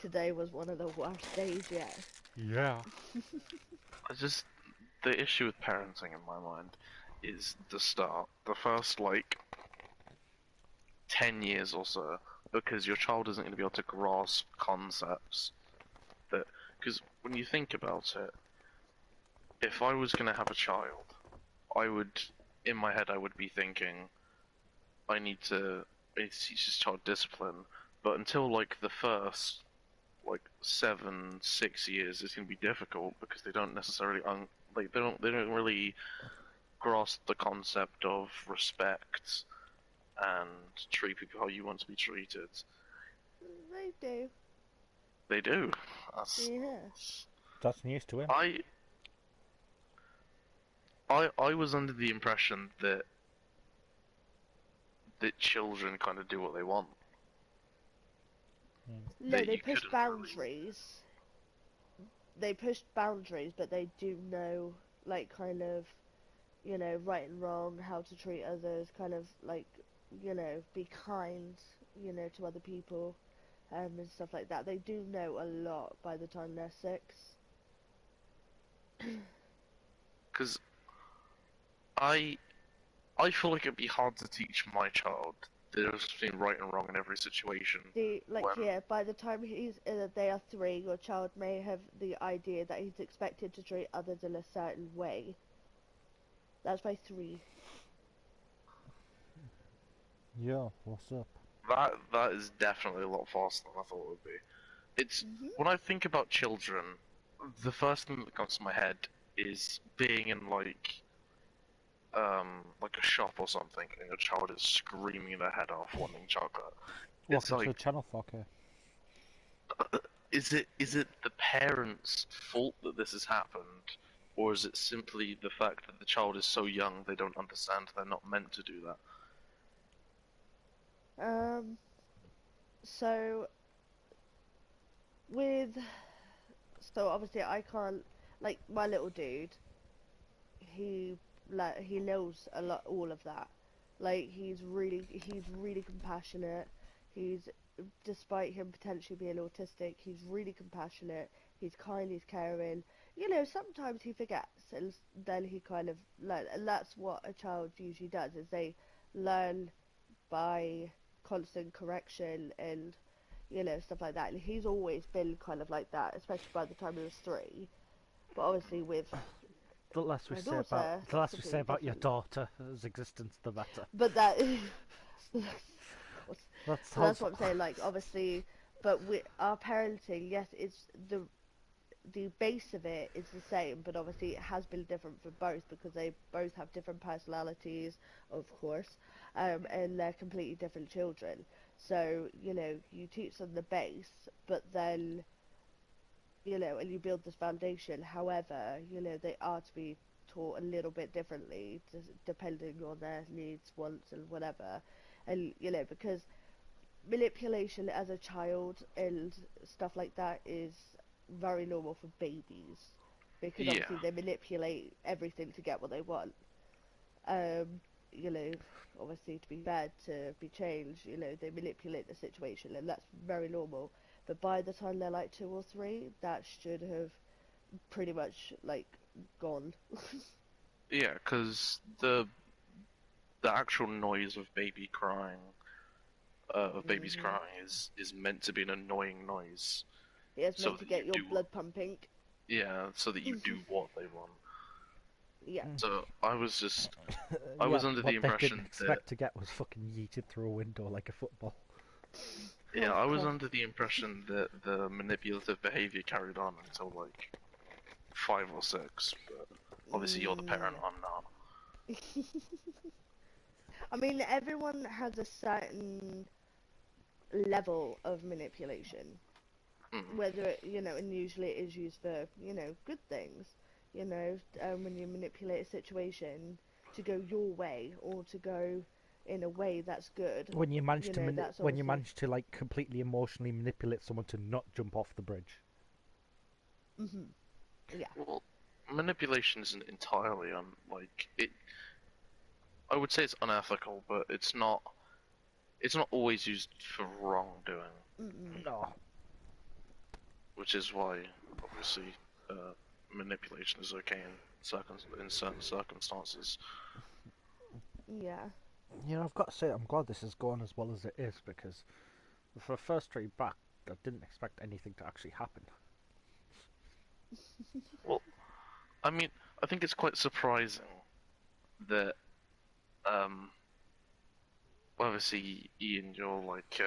Today was one of the worst days yet. Yeah. the issue with parenting in my mind is the start, the first like 10 years or so, because your child isn't going to be able to grasp concepts that, because when you think about it, if I was going to have a child, I would, in my head, I would be thinking, I need to teach this child discipline, but until like the first like 7, 6 years, it's going to be difficult because they don't necessarily they don't really grasp the concept of respect and treat people how you want to be treated. They do. They do. That's, Yeah. That's news to him. I was under the impression that children kind of do what they want. No, That they you push couldn't really. boundaries. They push boundaries, but they do know, like, kind of, right and wrong, how to treat others, kind of, like, be kind, to other people, and stuff like that. They do know a lot by the time they're 6. Because I I feel like it'd be hard to teach my child the difference between right and wrong in every situation. See, like, When yeah, by the time they are 3, your child may have the idea that he's expected to treat others in a certain way. That's by 3. Yeah, what's up? that is definitely a lot faster than I thought it would be. It's Mhm. when I think about children, the first thing that comes to my head is being in like a shop or something, and your child is screaming their head off wanting chocolate. It's Welcome to like, the channel, fucker. is it the parents' fault that this has happened, or is it simply the fact that the child is so young they don't understand they're not meant to do that? Um, so with so obviously I can't, like, my little dude, he he knows a lot, all of that. Like, he's really compassionate. He's, despite him potentially being autistic, he's really compassionate. He's kind, he's caring. Sometimes he forgets, and then he kind of learn, and that's what a child usually does, is they learn by constant correction and stuff like that. And he's always been kind of like that, especially by the time he was 3. But obviously with The less we my say about daughter, the it's less we say completely about your different. daughter's existence, the better. But that, That so that's sounds. what I'm saying. Like, obviously, but with our parenting, yes, it's the base of it is the same, but obviously it has been different for both because they both have different personalities, of course, and they're completely different children. So you teach them the base, but then and you build this foundation. However, they are to be taught a little bit differently, depending on their needs, wants, and whatever. And because manipulation as a child and stuff like that is very normal for babies, because Yeah, obviously they manipulate everything to get what they want. Um, you know, Obviously to be fair, to be changed, they manipulate the situation, and that's very normal. But by the time they're like 2 or 3, that should have pretty much like gone. yeah, because the actual noise of baby crying of babies crying is meant to be an annoying noise, Yeah, it's so meant to that you get your do blood pumping. so that you do what they want. Yeah. So I was Yeah, under the what they didn't impression that expect to get was fucking yeeted through a window like a football. yeah, Oh, I was God. under the impression that the manipulative behavior carried on until like 5 or 6, but obviously you're the parent, I'm not. I mean, everyone has a certain level of manipulation. Whether it, and usually it is used for, good things. When you manipulate a situation to go your way or to go in a way that's good. When you manage to That's when you obviously. manage to like completely emotionally manipulate someone to not jump off the bridge. Yeah. Well, manipulation isn't entirely like it. I would say it's unethical, but it's not. It's not always used for wrongdoing, No. which is why obviously manipulation is okay in certain circumstances. Yeah. I've got to say, I'm glad this is going as well as it is because for a first trip back, I didn't expect anything to actually happen. Well, I mean, I think it's quite surprising that obviously Ian, you're like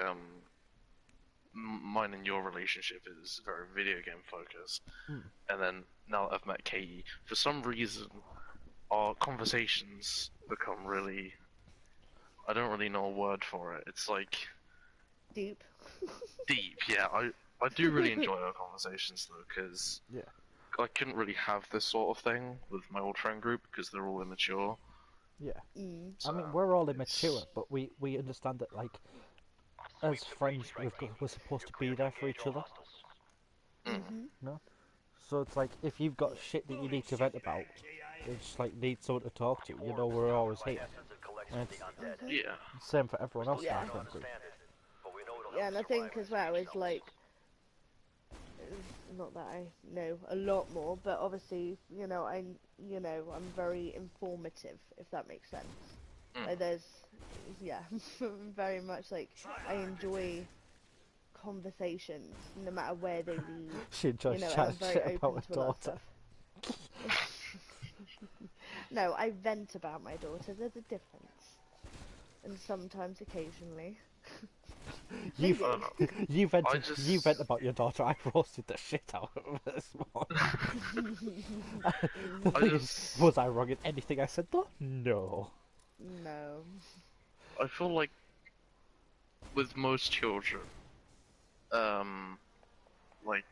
mine and your relationship is very video game focused, and then now that I've met Katie, for some reason our conversations become really. I don't really know a word for it. It's like Deep. deep. Yeah, I do really enjoy our conversations though, because Yeah. I couldn't really have this sort of thing with my old friend group because they're all immature. Yeah. So I mean, we're all it's immature, but we understand that like as friends, we're supposed to be there for each other. No. So it's like if you've got shit that you need to vent about, you just like need someone to talk to. We're always here. And it's yeah. the same for everyone else in Yeah. our friend group. Yeah, and I think as well is like, not that I know a lot more, but obviously, I'm very informative, if that makes sense. Like yeah, very much like I enjoy conversations, no matter where they lead. She enjoys And I'm chatting very shit open about her to a lot of daughter. stuff. No, I vent about my daughter. There's a difference, and sometimes, occasionally. You Thing you vent I you just vent about your daughter. I roasted the shit out of her this morning. The I thing is, just was I wrong in anything I said though? No. no. I feel like with most children, um, like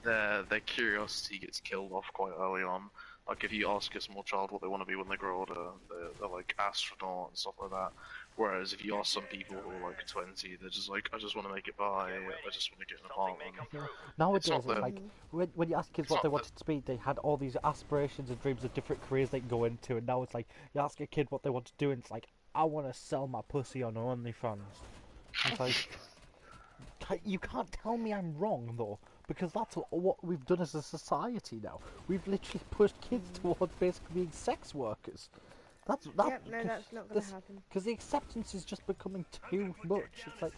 their curiosity gets killed off quite early on. Like if you ask a small child what they want to be when they grow older, they're like astronaut and stuff like that. Whereas if you ask some people who are like 20, they're just like, I just want to make it by, I just want to get an apartment. Nowadays, not it's the- like when you ask kids what not they the- wanted to be, they had all these aspirations and dreams of different careers they can go into, and now it's like you ask a kid what they want to do, and it's like, I want to sell my pussy on OnlyFans. It's like, you can't tell me I'm wrong though, because that's what we've done as a society now. We've literally pushed kids towards basically being sex workers. That's Yep, no, that's not going to happen. because the acceptance is just becoming too much. It's like,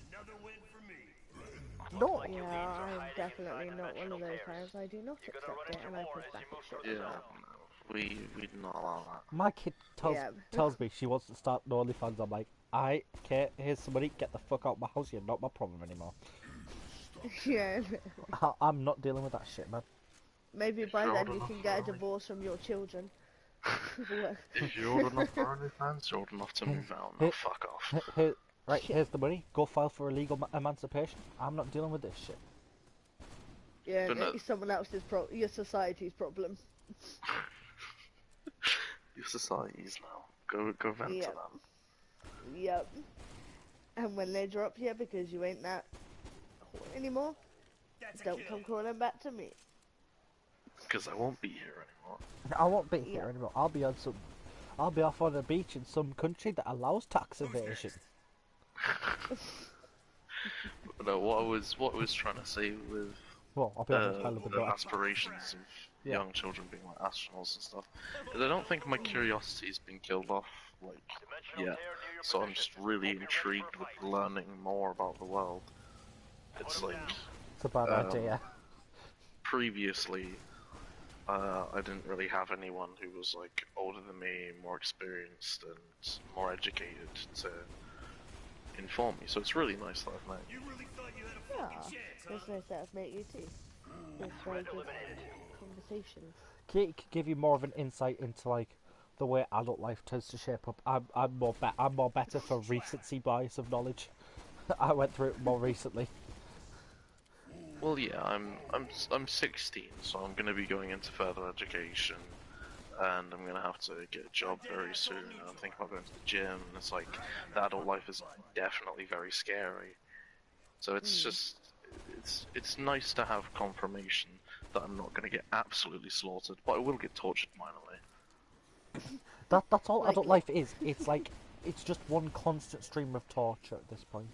no. Yeah, I'm definitely not one of those parents. I do not accept it, and I push back at shit. Yeah, no, we do not allow that. My kid Yeah. tells me she wants to start an OnlyFans. I'm like, okay, here's some money. Get the fuck out of my house. You're not my problem anymore. Yeah. I'm not dealing with that shit, man. Maybe by you're then old you enough can for get a only- divorce from your children. If you're old enough for OnlyFans, you're old enough to move out. No, fuck off. Here's the money. Go file for illegal emancipation. I'm not dealing with this shit. Yeah, But no- it's someone else's your society's problem. Your societies now. Go vent to Yep. them. Yep. And when they drop you because you ain't that whore anymore, don't come crawling back to me. Because I won't be here anymore. I won't be here Yeah. anymore. I'll be off on a beach in some country that allows tax evasion. But no, what I was trying to say with Well, I'll be honest, I live in the North. aspirations Yeah. young children being like astronauts and stuff. And I don't think my curiosity's been killed off like yet. So I'm just really intrigued with learning more about the world. It's like It's a bad idea. previously, I didn't really have anyone who was like older than me, more experienced, and more educated to inform me. So it's really nice that I've met you. You really thought you had a Yeah, fucking chance, it's huh? nice that I've met you too. It's very good conversations. Can give you more of an insight into like the way adult life tends to shape up. I'm more better for recency bias of knowledge. I went through it more recently. Well, yeah, I'm 16, so I'm gonna be going into further education, and I'm gonna have to get a job very soon. And I'm thinking about going to the gym, and it's like the adult life is definitely very scary. So it's just it's nice to have confirmation that I'm not gonna get absolutely slaughtered, but I will get tortured minorly. That's all adult Likely. life is. It's like it's just one constant stream of torture at this point.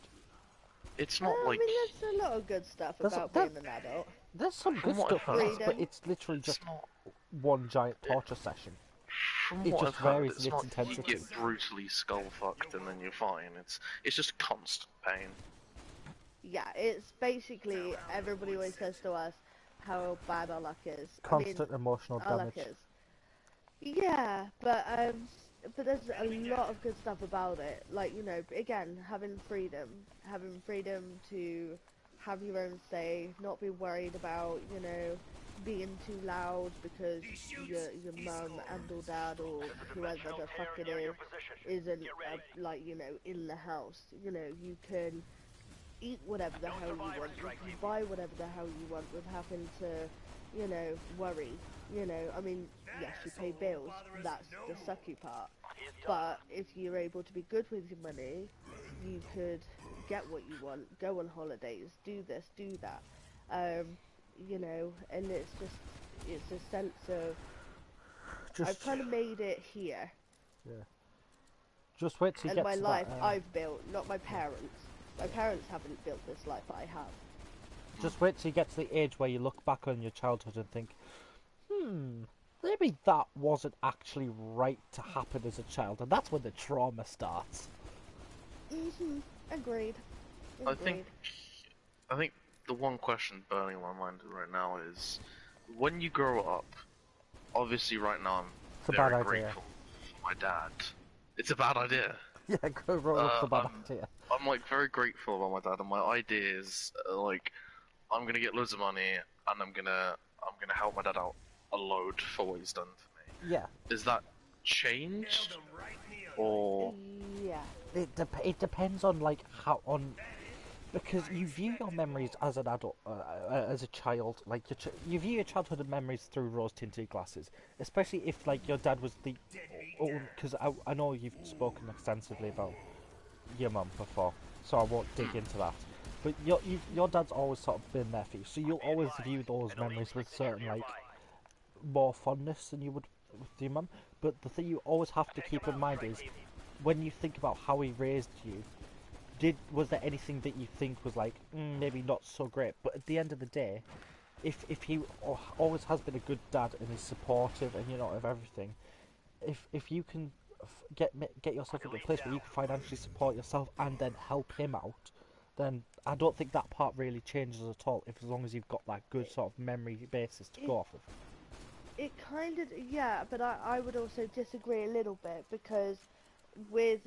It's not I like mean, there's a lot of good stuff There's- about there- being an adult. There's some From good what stuff, I've heard, yes, but Freedom. it's literally it's just not. one giant torture session. From It what just I've heard, varies it's in its not you intensity. get brutally skull fucked and then you're fine. It's just constant pain. Yeah, it's basically everybody always says to us how bad our luck is. Constant emotional Our luck damage. is. Yeah, but there's a lot of good stuff about it. Like, you know, again, having freedom to have your own say, not be worried about, you know, being too loud because your mum and or dad or whoever the fuck it is isn't like, you know, in the house. You know, you can eat whatever the hell you want, you can buy whatever the hell you want with having to, you know, worry. You know, I mean, yes, you pay bills, that's the sucky part. But if you're able to be good with your money, you could get what you want, go on holidays, do this, do that. You know, and it's a sense of, I've Just, kind of made it here. just wait till you And get my to life that. I've built, not my parents. My parents haven't built this life I have. Just wait till you get to the age where you look back on your childhood and think, maybe that wasn't actually right to happen as a child, and that's when the trauma starts. Agreed. I think the one question burning in my mind right now is, when you grow up, obviously right now It's a I'm bad very idea. grateful for my dad. It's a bad idea. Yeah, grow up's a bad I'm- idea. I'm like very grateful about my dad, and my ideas are like, I'm gonna get loads of money, and I'm gonna help my dad out a load for what he's done for me. Yeah, Is that changed, or Yeah. it depends on like how on because you view your memories as an adult, as a child, like you view your childhood memories through rose-tinted glasses, especially if like your dad was the, because I know you've spoken extensively about your mum before, so I won't dig into that. But your dad's always sort of been there for you, so you'll always view those memories with certain like more fondness than you would with your mum. But the thing you always have to keep in mind is when you think about how he raised you, was there anything that you think was like maybe not so great? But at the end of the day, if he always has been a good dad and is supportive and you know of everything, if you can get yourself into a place where you can financially support yourself and then help him out, then I don't think that part really changes at all. If as long as you've got that good sort of memory basis to go off of. It kind of, yeah, but I would also disagree a little bit because with,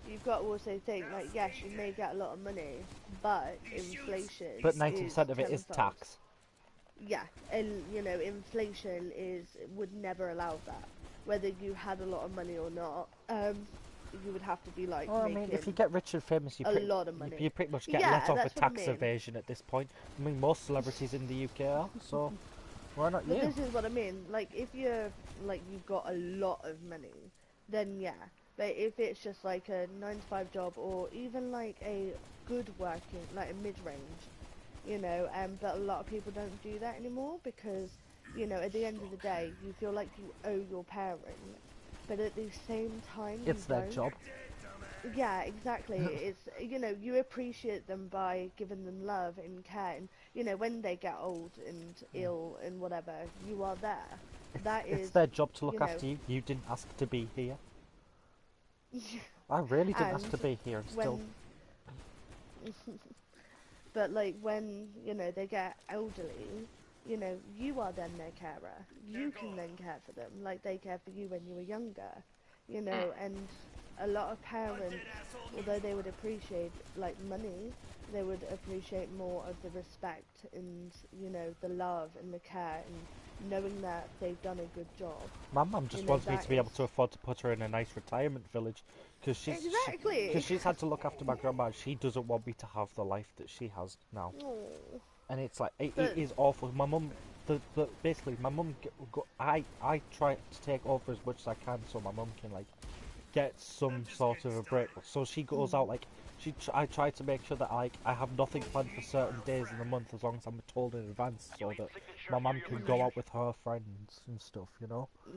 you've got to also think, like, yes, you may get a lot of money, but inflation But 90% of it is tenfold. tax. Yeah, and, you know, inflation would never allow that. Whether you had a lot of money or not, you would have to be, like, Well, I making mean, if you get rich and famous, a lot of money. you pretty much get Yeah, let off with that's what I tax mean. evasion at this point. I mean, most celebrities in the UK are, so why not But you? this is what I mean. Like, if you're like you've got a lot of money, then yeah. But if it's just like a 9 to 5 job, or even like a good working, like a mid-range, you know, but a lot of people don't do that anymore because, you know, at the end of the day, you feel like you owe your parent, but at the same time, It's you their don't. job. Yeah, exactly. It's, you appreciate them by giving them love and care. And, when they get old and ill and whatever, you are there. That It's is, their job to look you know, after you. You didn't ask to be here. I really didn't ask and to be here, and still. when, but like when, they get elderly, you are then their carer. You can then care for them like they care for you when you were younger, and a lot of parents, although they would appreciate like money, they would appreciate more of the respect and, the love and the care and knowing that they've done a good job. My mum just wants me That to be is able to afford to put her in a nice retirement village, because exactly. she's had to look after my grandma. She doesn't want me to have the life that she has now, Aw. and it's like it But is awful. My mum, basically my mum, I try to take over as much as I can, so my mum can like get some sort of a break. So she goes out like I try to make sure that like I have nothing planned for certain days in the month, as long as I'm told in advance, so that my mum can go out with her friends and stuff,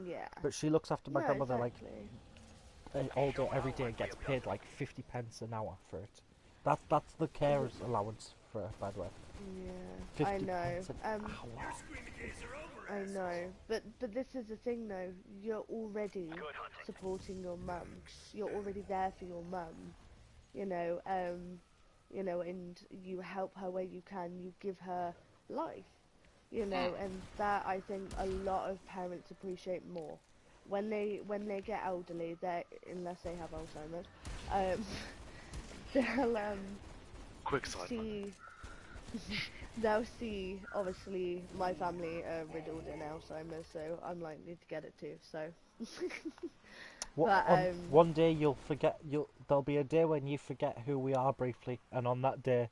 yeah, But she looks after my no, grandmother like exactly. all day, every day, and gets paid like 50 pence an hour for it. That's the carer's allowance for her, by the way. Yeah, I 50 know. pence an hour. I know. But this is the thing though. You're already supporting your mum. You're already there for your mum. You know, and you help her where you can. You give her life. And that I think a lot of parents appreciate more when they get elderly. They unless they have Alzheimer's, um, they'll Quick side note. see. They'll see, obviously, my family are riddled in Alzheimer's, so I'm likely to get it too. So, but One day you'll forget. There'll be a day when you forget who we are briefly, and on that day,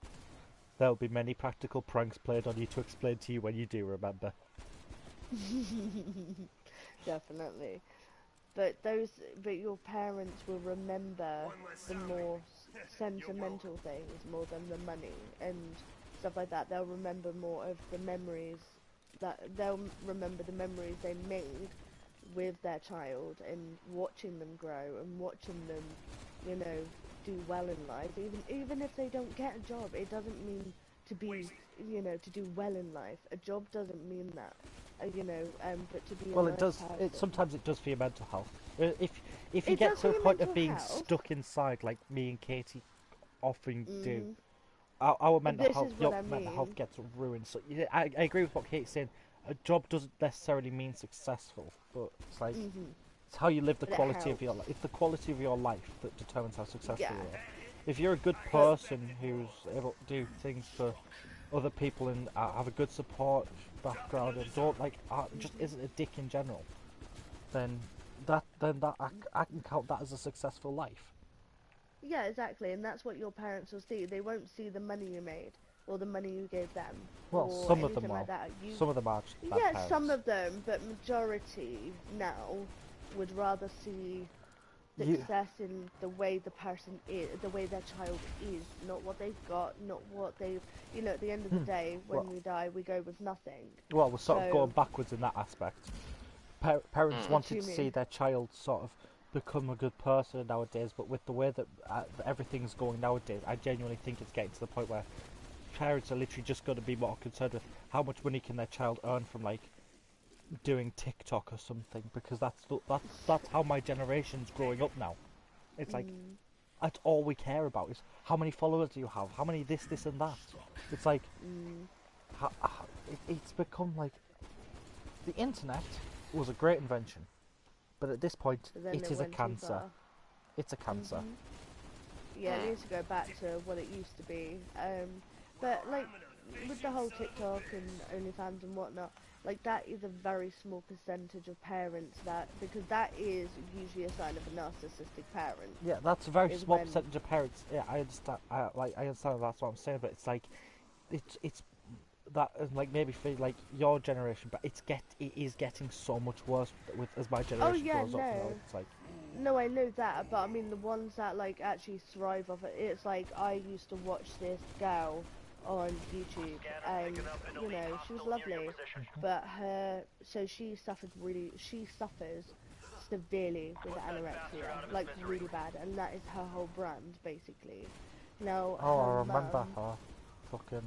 there'll be many practical pranks played on you to explain to you when you do remember. definitely. But your parents will remember the more sentimental things more than the money and stuff like that. They'll remember more of the memories they'll remember the memories they made with their child and watching them grow and watching them, do well in life. Even if they don't get a job, it doesn't mean to be, to do well in life. A job doesn't mean that. But to be a Well, it nice does. person. Sometimes it does for your mental health. If you It get does to for a your point of mental being health. stuck inside, like me and Katie often do, Mhm. our But mental this health, is what your I mental health mean. gets ruined. So yeah, I agree with what Katie's saying. A job doesn't necessarily mean successful, but it's like Mhm. it's how you live the But it quality of your helps. life. It's the quality of your life that determines how successful Yeah. you are. If you're a good But person who's able to do things for other people and have a good support background and don't just isn't a dick in general, then I can count that as a successful life. yeah, exactly, and that's what your parents will see. They won't see the money you made or the money you gave them Well, or some of them anything like will. that. Some of them are just bad Yeah, some parents. of them, but majority now would rather see You, success in the way the person is, the way their child is, not what they've got, not what they've. At the end of the day, when well, we die, we go with nothing. we're sort of going So, backwards in that aspect. Parents what do wanted you to see mean? their child sort of become a good person nowadays, but with the way that everything's going nowadays, I genuinely think it's getting to the point where parents are literally just going to be more concerned with how much money can their child earn from like doing TikTok or something, because that's how my generation's growing up now. It's like Mm, that's all we care about is how many followers do you have, how many this and that. It's like mm. it's become like the internet was a great invention, but at this point But then it it is a went too cancer. far. It's a cancer. Mhm. Yeah, it needs to go back to what it used to be. But like with the whole TikTok and OnlyFans and whatnot, like that is a very small percentage of parents because that is usually a sign of a narcissistic parent. Yeah, that's a very Is small when percentage of parents. Yeah, I understand. I understand that's what I'm saying, but it's like it's that like maybe for like your generation, but it is getting so much worse with as my oh generation yeah grows up. It's like no I know that, but I mean the ones that like actually thrive off it. It's like I used to watch this girl on YouTube and she was lovely, but she suffers severely with anorexia, like really bad, and that is her whole brand basically. Now Oh, I her remember mum, her. Fucking.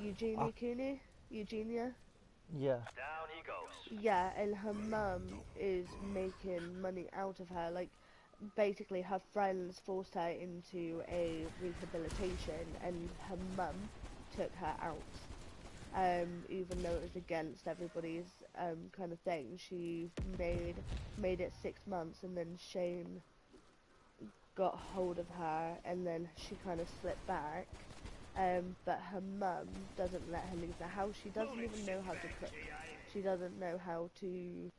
Eugenia Cooney, Eugenia, Yeah. Down he goes. yeah, and her mum is making money out of her. Like basically, her friends forced her into a rehabilitation, and her mum took her out. Even though it was against everybody's kind of thing, she made it 6 months, and then Shane got hold of her, and then she kind of slipped back. But her mum doesn't let her leave the house. She doesn't even know how to cook. She doesn't know how to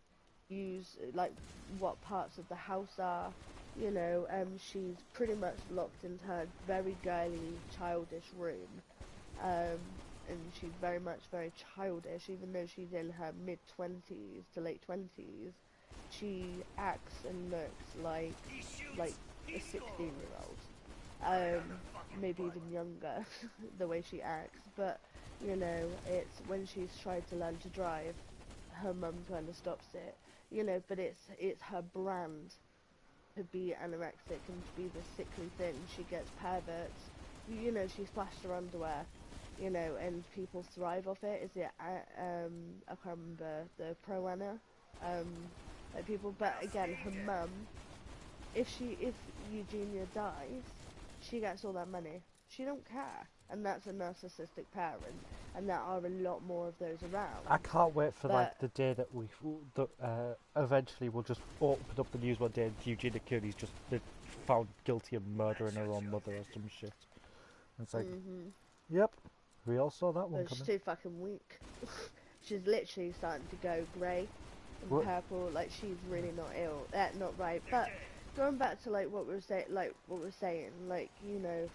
use like what parts of the house are. You know, she's pretty much locked into her very girly, childish room. And she's very childish, even though she's in her mid-20s to late 20s. She acts and looks like a 16-year-old, maybe even younger, the way she acts. But you know, it's when she's tried to learn to drive, her mum kind of stops it. You know, but it's her brand to be anorexic and to be the sickly thing. She gets perverts. You know, she's flashed her underwear. You know, and people thrive off it. Is it I can't remember the pro Anna, like people. But again, her mum, if Eugenia dies, she gets all that money. She don't care, and that's a narcissistic parent, and there are a lot more of those around. I can't wait for like But the day that eventually we'll just open up the news one day and Eugenia Cooney's just been found guilty of murdering her own mother or some shit. And it's like, yep, we all saw that one but she's coming. too fucking weak. She's literally starting to go grey and What? purple. Like she's really not ill. Not right. But going back to like what we were saying, like you know,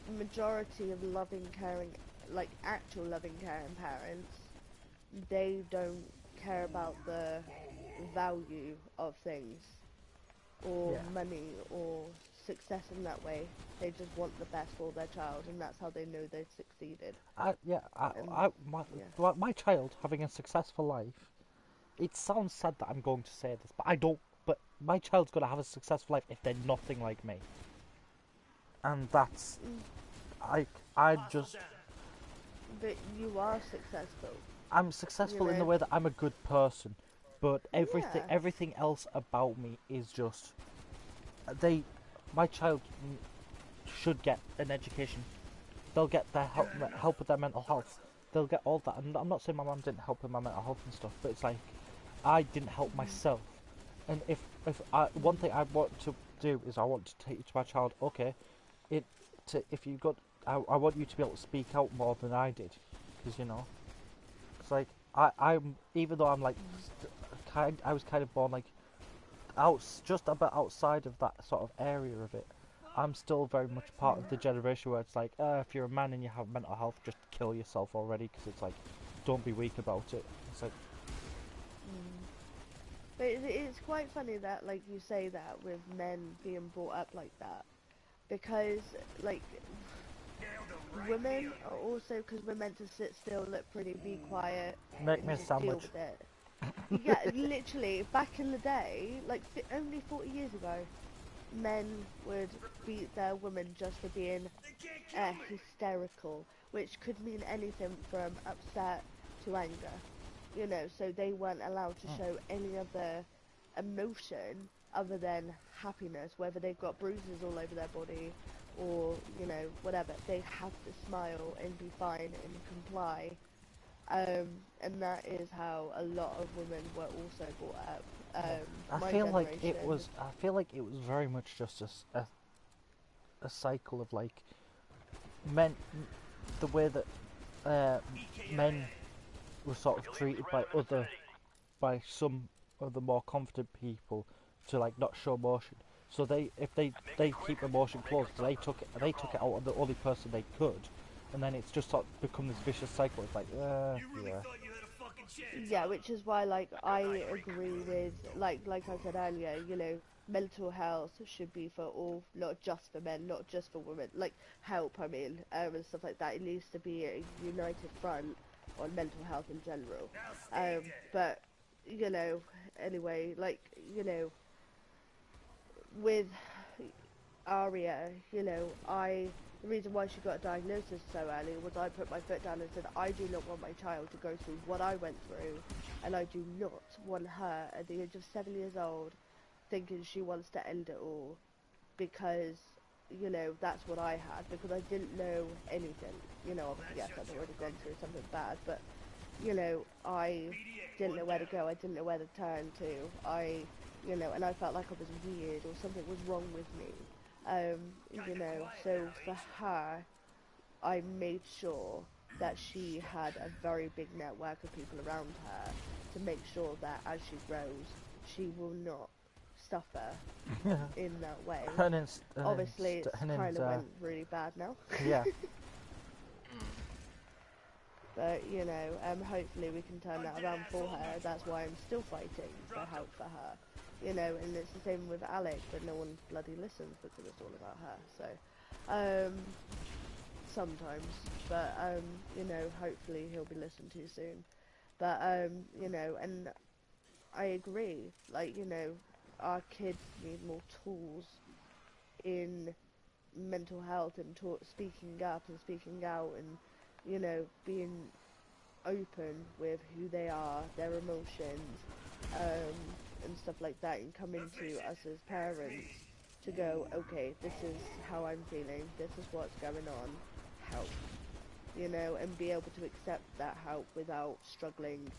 the majority of loving, caring, like actual loving, caring parents, they don't care about the value of things or Yeah. money or success in that way. They just want the best for their child, and that's how they know they've succeeded. And yeah. My child having a successful life. It sounds sad that I'm going to say this, but I don't. But my child's gonna have a successful life if they're nothing like me. And that's, I just, But you are successful, I'm you successful in the know? way that I'm a good person, but Yeah. everything else about me is just, they, my child should get an education. They'll get their help with their mental health. They'll get all that. And I'm not saying my mum didn't help with my mental health and stuff, but it's like I didn't help myself. And one thing I want to do is I want to teach my child, okay, if you got, I want you to be able to speak out more than I did, because you know, it's like I'm even though I'm like I was kind of born like just a bit outside of that sort of area of it. I'm still very much part of the generation where it's like, if you're a man and you have mental health, just kill yourself already, because it's like, don't be weak about it. It's like, But it's quite funny that, like, you say that with men being brought up like that. Because, like, women are also, because we're meant to sit still, look pretty, be quiet, make and me a just deal sandwich. with it. Yeah, literally, back in the day, like, only 40 years ago, men would beat their women just for being hysterical, which could mean anything from upset to anger. You know, so they weren't allowed to show any other emotion other than happiness, whether they've got bruises all over their body or, you know, whatever. They have to smile and be fine and comply. And that is how a lot of women were also brought up. My generation. I feel like it was very much just a cycle of like men, the way that men were sort of treated by some of the more confident people to like not show emotion. So if they keep emotion closed, they took it out on the only person they could, and then it's just sort of become this vicious cycle. It's like, You really yeah, thought you had a fucking chance? Yeah, which is why, like, I agree with, like I said earlier, you know, mental health should be for all, not just for men, not just for women. Like, help, I mean, and stuff like that. It needs to be a united front on mental health in general. But you know, anyway, like, you know, with Aria, you know, the reason why she got a diagnosis so early was I put my foot down and said, I do not want my child to go through what I went through, and I do not want her at the age of 7 years old thinking she wants to end it all, because, you know, that's what I had, because I didn't know anything. You know, obviously, yes, I'd already gone through something bad, but, you know, I didn't know where to go, I didn't know where to turn to, you know, and I felt like I was weird or something was wrong with me. You know, so for her, I made sure that she had a very big network of people around her to make sure that as she grows, she will not suffer in that way. Obviously, it's kind of went really bad now. yeah. But, you know, hopefully we can turn that around for her. That's why I'm still fighting for help for her. You know, and it's the same with Alex, but no one bloody listens because it's all about her. So, sometimes. But, you know, hopefully he'll be listened to soon. But, you know, and I agree. Like, you know, our kids need more tools in mental health and speaking up and speaking out and, you know, being open with who they are, their emotions, and stuff like that, and coming to us as parents to go, okay, this is how I'm feeling, this is what's going on, help, you know, and be able to accept that help without struggling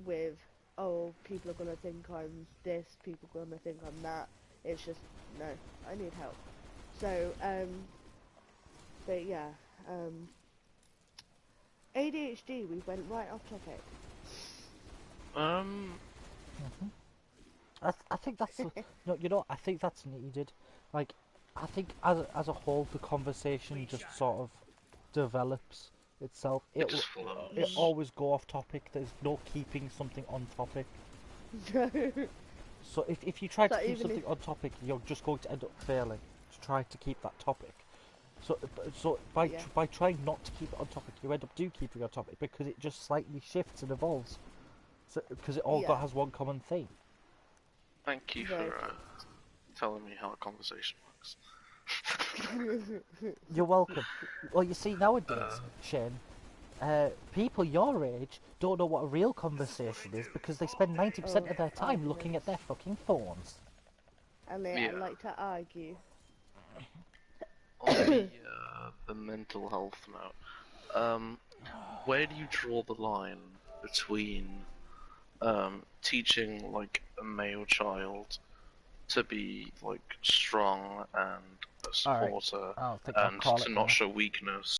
with, oh, people are going to think I'm this, people are going to think I'm that. It's just, no, I need help. So, but yeah, ADHD, we went right off topic. I think that's no, you know, I think that's needed. Like, I think as a whole, the conversation just sort of develops itself. It just It flows. always go off topic. There's no keeping something on topic. So if you try So to keep even something on topic, you're just going to end up failing to try to keep that topic. So yeah, by trying not to keep it on topic, you end up keeping on topic because it just slightly shifts and evolves. So because it all yeah, has one common theme. Thank you very for telling me how a conversation works. true. You're welcome. Well, you see, nowadays, Shane, people your age don't know what a real conversation is because they spend 90% Oh, of their time looking at arguments. their fucking phones. And they Yeah. like to argue. On the mental health note, where do you draw the line between teaching like a male child to be like strong and a Alright, supporter I don't think I'll and call to it not there. show weakness